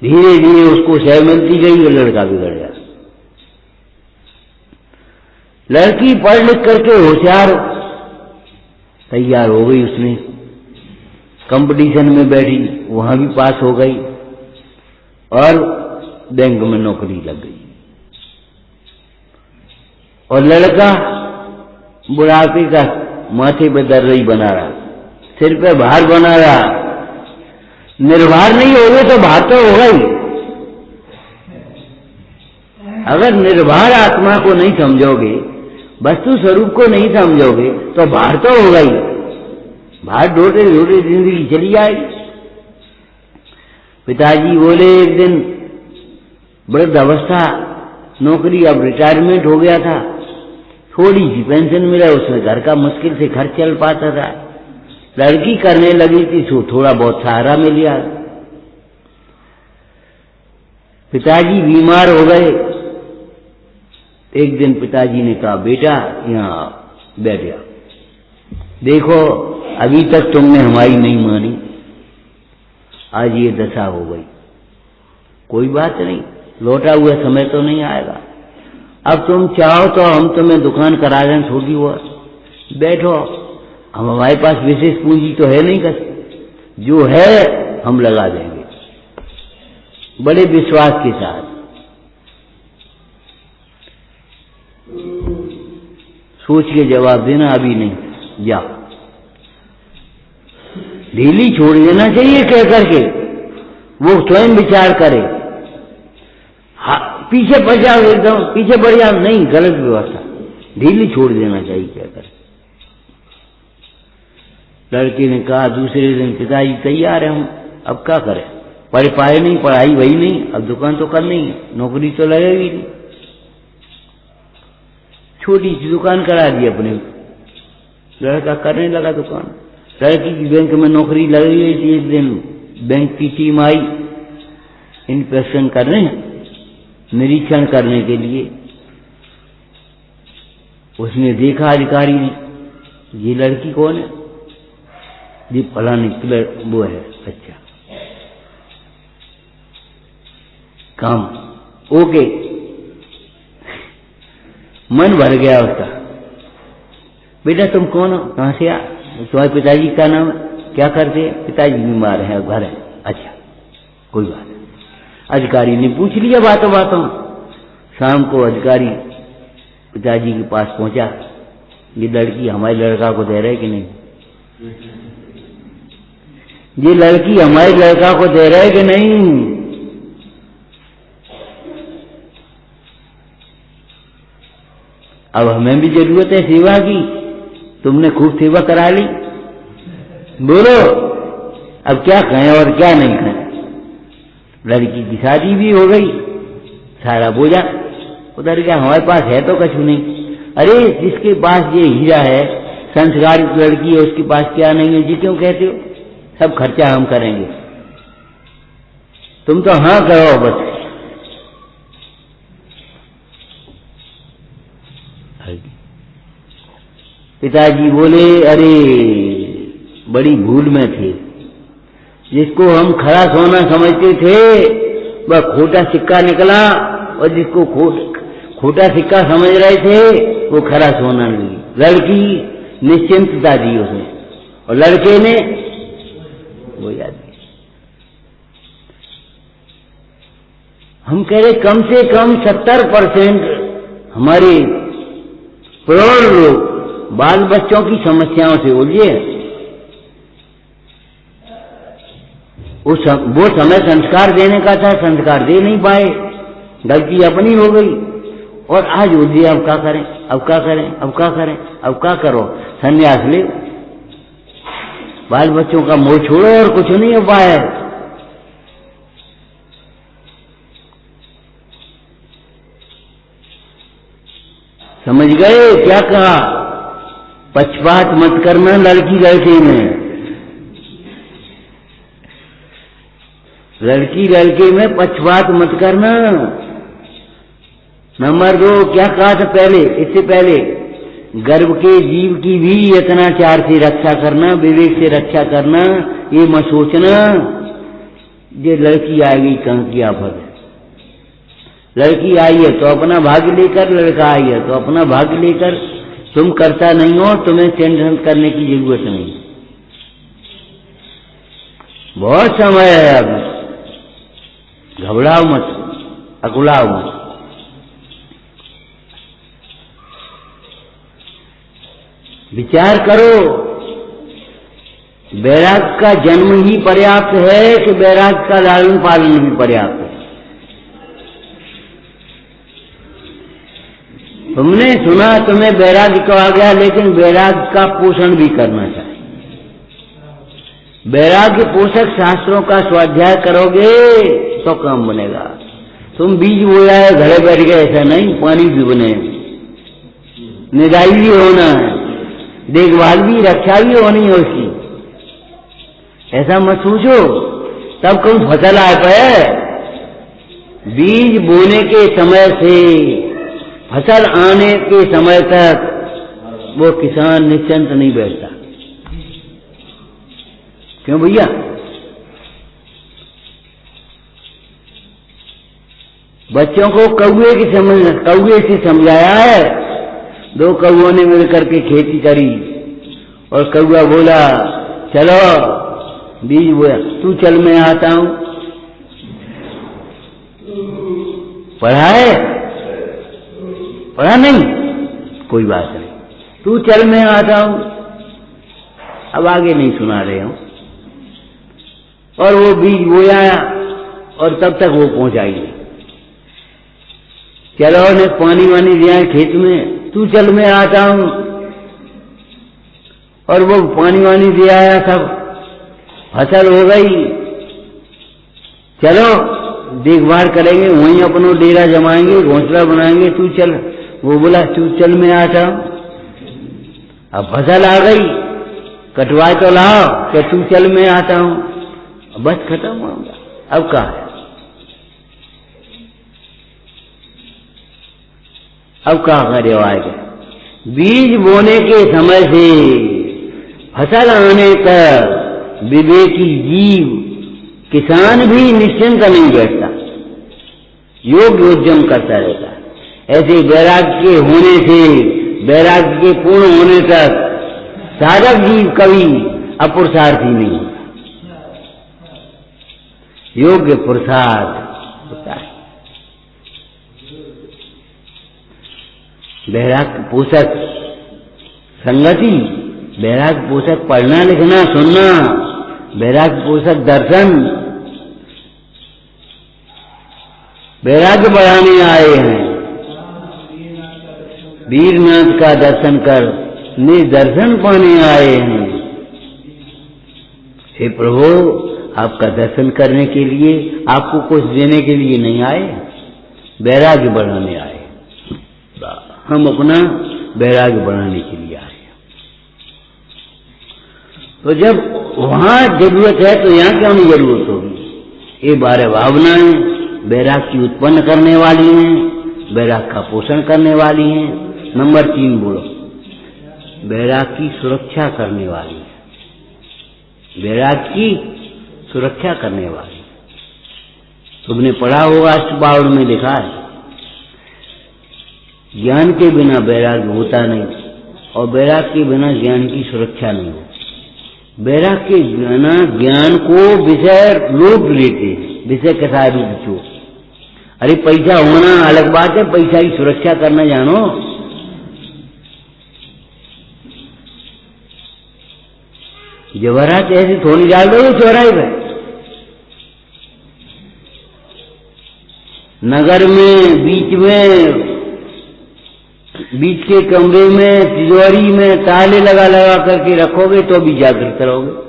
धीरे धीरे उसको शय मिलती गई और लड़का बिगड़ गया। लड़की पढ़ लिख करके होशियार तैयार हो गई, उसने कंपटीशन में बैठी, वहां भी पास हो गई और बैंक में नौकरी लग गई। और लड़का बुढ़ापे का माथे पे दर्री बना रहा, सिर पे भार बना रहा। निर्भर नहीं होगे तो भार तो होगा ही। अगर निर्भर आत्मा को नहीं समझोगे, वस्तु स्वरूप को नहीं समझोगे, तो भार तो होगा ही। भार ढोटे ढोटे जिंदगी चली जाएगी। पिताजी बोले एक दिन, वृद्ध अवस्था, नौकरी अब रिटायरमेंट हो गया था, थोड़ी सी पेंशन मिला, उसमें घर का मुश्किल से खर्च चल पाता था। लड़की करने लगी थी तो थोड़ा बहुत सहारा मिल गया। पिताजी बीमार हो गए। एक दिन पिताजी ने कहा, बेटा यहाँ बैठ जा, देखो अभी तक तुमने हमारी नहीं मानी, आज ये दशा हो गई। कोई बात नहीं, लौटा हुआ समय तो नहीं आएगा। अब तुम चाहो तो हम तुम्हें दुकान करा दें छोटी, हुआ बैठो, हम हमारे पास विशेष पूंजी तो है नहीं, कर जो है हम लगा देंगे। बड़े विश्वास के साथ सोच के जवाब देना, अभी नहीं, जाओ। ढीली छोड़ देना चाहिए कह करके, वो स्वयं विचार करे। पीछे पड़ जाओ, एकदम पीछे पड़ जाओ, नहीं, गलत व्यवस्था, ढीली छोड़ देना चाहिए कहकर। लड़के ने कहा दूसरे दिन, पिताजी तैयार है, हम अब क्या करें, पढ़ पाए नहीं, पढ़ाई वही नहीं, अब दुकान तो करनी है, नौकरी तो लगेगी नहीं। छोटी सी दुकान करा दी अपने, लड़का करने लगा दुकान। लड़की की बैंक में नौकरी लगी हुई थी। एक दिन बैंक की टीम आई इंस्पेक्शन करने, निरीक्षण करने के लिए। उसने देखा अधिकारी ने, ये लड़की कौन है, ये फलानी वो है। अच्छा, काम ओके, मन भर गया उसका। बेटा तुम कौन हो, कहां से आ, तुम्हारे पिताजी का नाम है, क्या करते हैं, पिताजी बीमार है, घर है। अच्छा कोई बात नहीं। अधिकारी ने पूछ लिया बातों बातों। शाम को अधिकारी पिताजी के पास पहुंचा, ये लड़की हमारे लड़का को दे रहे कि नहीं, ये लड़की हमारे लड़का को दे रहे कि नहीं। अब हमें भी जरूरत है सेवा की, तुमने खूब सेवा करा ली, बोलो अब क्या कहें और क्या नहीं कहें। लड़की की शादी भी हो गई, सारा बोझा उधर गया, हमारे पास है तो कुछ नहीं। अरे जिसके पास ये हीरा है, संस्कारित लड़की है, उसके पास क्या नहीं है, जी क्यों कहते हो, सब खर्चा हम करेंगे, तुम तो हाँ करो बस। पिताजी बोले, अरे बड़ी भूल में थे, जिसको हम खरा सोना समझते थे वह खोटा सिक्का निकला, और जिसको खोटा सिक्का समझ रहे थे वो खरा सोना नहीं। लड़की निश्चिंतता दी उसने, और लड़के ने वो याद दी। हम कह रहे कम से कम 70% हमारे प्रौढ़ लोग बाल बच्चों की समस्याओं से उलझे। वो समय संस्कार देने का था, संस्कार दे नहीं पाए, गलती अपनी हो गई। और आज हो दिया, अब क्या करें, अब क्या करें, अब क्या करें, अब क्या करो, संन्यास ले, बाल बच्चों का मोह छोड़ो और कुछ नहीं हो पाए। समझ गए क्या कहा? पक्षपात मत करना लड़की लड़के में, लड़की लड़के में पक्षपात मत करना। नंबर 2 क्या कहा था पहले, इससे पहले, गर्भ के जीव की भी यत्नाचार से रक्षा करना, विवेक से रक्षा करना। ये मत सोचना ये लड़की आएगी कहाँ की आफत है। लड़की आई है तो अपना भाग्य लेकर, लड़का आई है तो अपना भाग्य लेकर। तुम करता नहीं हो, तुम्हें टेंशन करने की जरूरत नहीं, बहुत समय है अभी, घबराओ मत, अकुलाओ मत। विचार करो, बैराग का जन्म ही पर्याप्त है कि बैराग का लालन पालन भी पर्याप्त है? तुमने सुना, तुम्हें बैराग कहा गया, लेकिन बैराग का पोषण भी करना चाहिए। वैराग्य पोषक शास्त्रों का स्वाध्याय करोगे तो काम बनेगा। तुम बीज बोया है, घरे बैठ गए, ऐसा नहीं, पानी भी बने, निदाई भी होना है, देखभाल भी, रक्षा भी होनी है उसकी। ऐसा मत सोचो तब कौन फसल आ पाए। बीज बोने के समय से फसल आने के समय तक वो किसान निश्चिंत नहीं बैठता। क्यों भैया? बच्चों को कौए से समझाया है। 2 कौओं ने मिलकर के खेती करी और कौआ बोला चलो बीज बोया, तू चल मैं आता हूं। पढ़ा है? पढ़ा नहीं, कोई बात नहीं, तू चल मैं आता हूं। अब आगे नहीं सुना रहे हूं। और वो बीज बोया और तब तक वो पहुंचाई नहीं। चलो ने पानी वानी दिया खेत में, तू चल मैं आता हूं। और वो पानी वानी दिया आया, सब फसल हो गई। चलो देखभाल करेंगे, वहीं अपनो डेरा जमाएंगे, घोंसला बनाएंगे, तू चल। वो बोला तू चल मैं आता हूं। अब फसल आ गई, कटवा तो लाओ, कि तू चल मैं आता हूं। बस खत्म हो गया। अब कहा है? अब कहा का रिवाज है? बीज बोने के समय से फसल आने तक विवेकी जीव, किसान भी निश्चिंत नहीं बैठता, योग्य उद्यम करता रहता है। ऐसे वैराग्य के होने से, वैराग्य के पूर्ण होने तक साधक जीव कभी अपुरुषार्थी नहीं होता, योग्य पुरुषार्थ होता है। वैराग्य पोषक संगति, वैराग्य पोषक पढ़ना लिखना सुनना, वैराग्य पोषक दर्शन। वैराग्य बढ़ाने आए हैं, वीरनाथ का दर्शन कर निर्दर्शन पाने आए हैं। हे प्रभु, आपका दर्शन करने के लिए, आपको कुछ देने के लिए नहीं आए, वैराग्य बढ़ाने आए। हम अपना वैराग्य बढ़ाने के लिए आए। तो जब वहां जरूरत है तो यहां क्यों नहीं जरूरत होगी? ये 12 भावनाएं वैराग्य की उत्पन्न करने वाली हैं, वैराग्य का पोषण करने वाली हैं। नंबर 3 बोलो, वैराग्य की सुरक्षा करने वाली है, वैराग्य की सुरक्षा करने वाली। तुमने पढ़ा होगा, अष्टबावन में लिखा है, ज्ञान के बिना वैराग्य होता नहीं और वैराग्य के बिना ज्ञान की सुरक्षा नहीं होती। वैराग्य के बिना ज्ञान को विषय लोग लेते हैं, विषय के साथ रूप। अरे पैसा होना अलग बात है, पैसा की सुरक्षा करना जानो। जवाहरात ऐसे थोड़ी डाल दो चौराहे पे, नगर में, बीच के कमरे में, तिजोरी में ताले लगा लगा करके रखोगे तो भी जागृत रहोगे।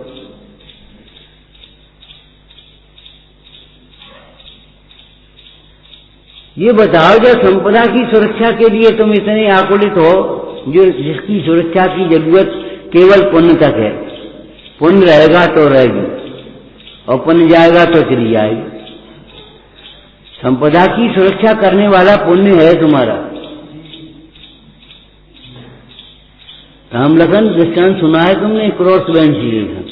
ये बताओ, जो संपदा की सुरक्षा के लिए तुम इतने आकुलित हो, जो जिसकी सुरक्षा की जरूरत केवल पुण्य तक है, पुण्य रहेगा तो रहेगी और पुण्य जाएगा तो चली जाएगी। संपदा की सुरक्षा करने वाला पुण्य है तुम्हारा। रामलखन दृष्टांत सुना है तुमने, क्रॉस वेंटिलेशन,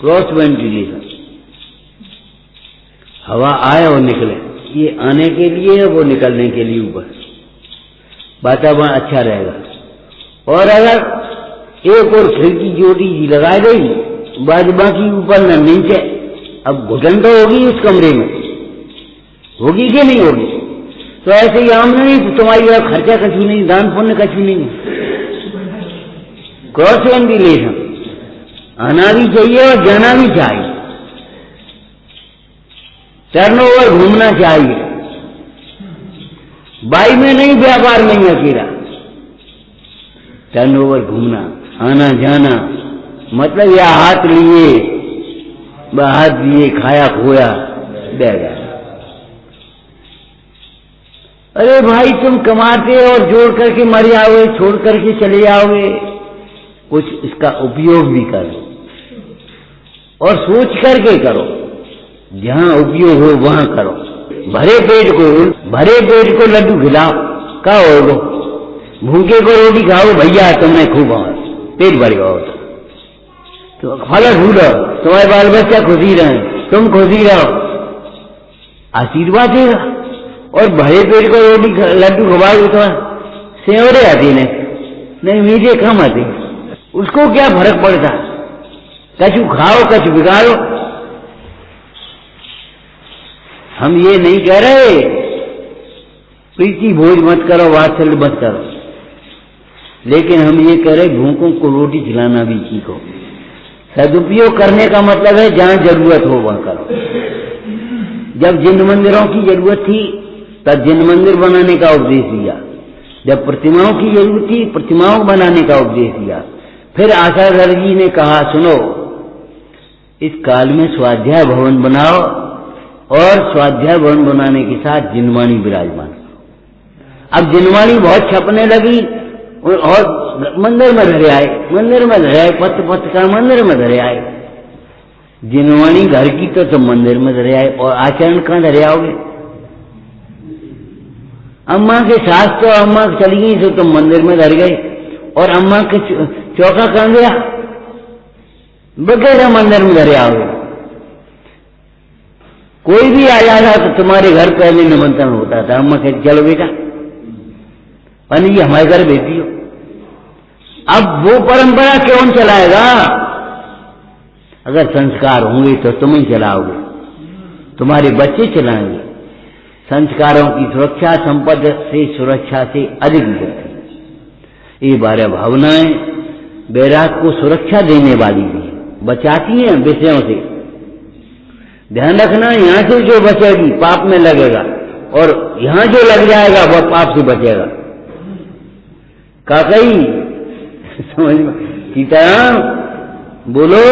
क्रॉस वेंटिलेशन, हवा आए और निकले, ये आने के लिए है, वो निकलने के लिए ऊपर, वातावरण अच्छा रहेगा। और अगर एक और खिड़की जोड़ी लगा गई, बाद बाकी ऊपर न नीचे, अब घुटन तो होगी उस कमरे में, होगी कि नहीं होगी? तो ऐसे ही आमदनी तो तुम्हारी खर्चा कछु नहीं, दान पुण्य कछु नहीं। क्रॉस वेंटिलेशन आना भी चाहिए और जाना भी चाहिए, टर्नओवर घूमना चाहिए, बाई में नहीं, व्यापार में ही अकेला टर्नओवर घूमना, आना जाना, मतलब या हाथ लिए, हाथ दिए, खाया खोया, बह गया। अरे भाई, तुम कमाते और जोड़ करके मर जाओगे, छोड़ करके चले जाओगे, कुछ इसका उपयोग भी करो और सोच करके करो, जहां उपयोग हो वहां करो। भरे पेट को लड्डू खिलाओ, का होगा? भूखे को रोटी खाओ, भैया तुमने खूब पेट भर गया तो फल फूलो, तुम्हारे बाल बच्चा खुशी रहे, तुम खुशी रहो, आशीर्वाद देगा। और भरे पेट को रोटी लड्डू खवाओ तो सेवरे आती नहीं, मीठे कम आती, उसको क्या फर्क पड़ता? कछु खाओ कछु बिगाड़ो। हम ये नहीं कह रहे प्रीति भोज मत करो, वात्सल्य मत करो, लेकिन हम ये कह रहे भूखों को रोटी खिलाना भी सीखो। सदुपयोग करने का मतलब है जहां जरूरत हो वहां करो। जब जिन मंदिरों की जरूरत थी तब जिन मंदिर बनाने का उपदेश दिया, जब प्रतिमाओं की जरूरत थी प्रतिमाओं बनाने का उपदेश दिया। फिर आचार्य जी ने कहा, सुनो, इस काल में स्वाध्याय भवन बनाओ और स्वाध्याय भवन बनाने के साथ जिनवाणी विराजमान। अब जिनवाणी बहुत छपने लगी और मंदिर में धरे आए, पत्र का मंदिर में धरे आए। जिनवाणी घर की तो तुम मंदिर में धरे आए, और आचरण कहां धरे आओगे? अम्मा के सास तो अम्मा चली गई तो तुम मंदिर में धर गए, और अम्मा के चौका कहां गया? बगैर मंदिर में धरे आओगे। कोई भी आ जाता तो तुम्हारे घर पहले निमंत्रण होता था, अम्मा कहती चलो बेटा पानी हमारे घर भेजी हो। अब वो परंपरा कौन चलाएगा? अगर संस्कार होंगे तो तुम ही चलाओगे, तुम्हारे बच्चे चलाएंगे। संस्कारों की सुरक्षा संपद से सुरक्षा से अधिक होती है। ये 12 भावनाएं बैराग को सुरक्षा देने वाली भी है, बचाती हैं विषयों से। ध्यान रखना, यहां से जो बचेगी पाप में लगेगा, और यहां जो लग जाएगा वह पाप से बचेगा। काकई समझ में? सीताराम बोलो,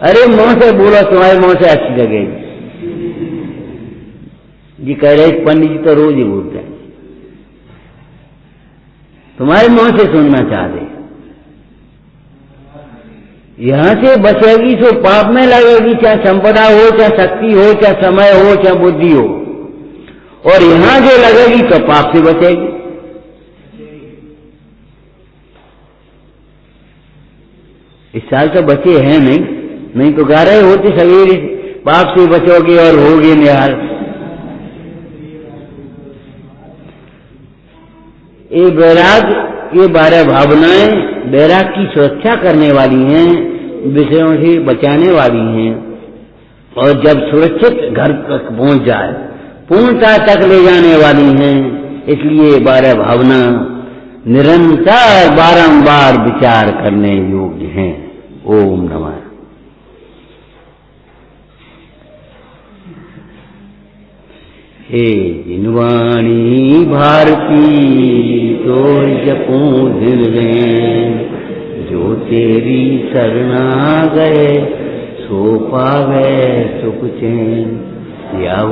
अरे मुंह से बोलो, तुम्हारे मुंह से अच्छी लगेगी। जी कह रहे पंडित जी तो रोज ही बोलते हैं, तुम्हारे मुंह से सुनना चाहते। यहां से बचेगी तो पाप में लगेगी, चाहे संपदा हो, चाहे शक्ति हो, चाहे समय हो, चाहे बुद्धि हो, और यहां जो लगेगी तो पाप से बचेगी। इस साल तो बचे हैं नहीं तो गा रहे होते सवेरे, पाप से बचोगे और होगे निहाल। ये बैराग, ये 12 भावनाएं बैराग की सुरक्षा करने वाली हैं, विषयों से बचाने वाली हैं, और जब सुरक्षित घर तक पहुंच जाए पूर्णता तक ले जाने वाली हैं। इसलिए 12 भावना निरंतर बारंबार विचार करने योग्य हैं। ओम नमः। हे जिनवाणी भारती तो जपूं दिन में, जो तेरी शरणा गए सो पावे सुख चैन। या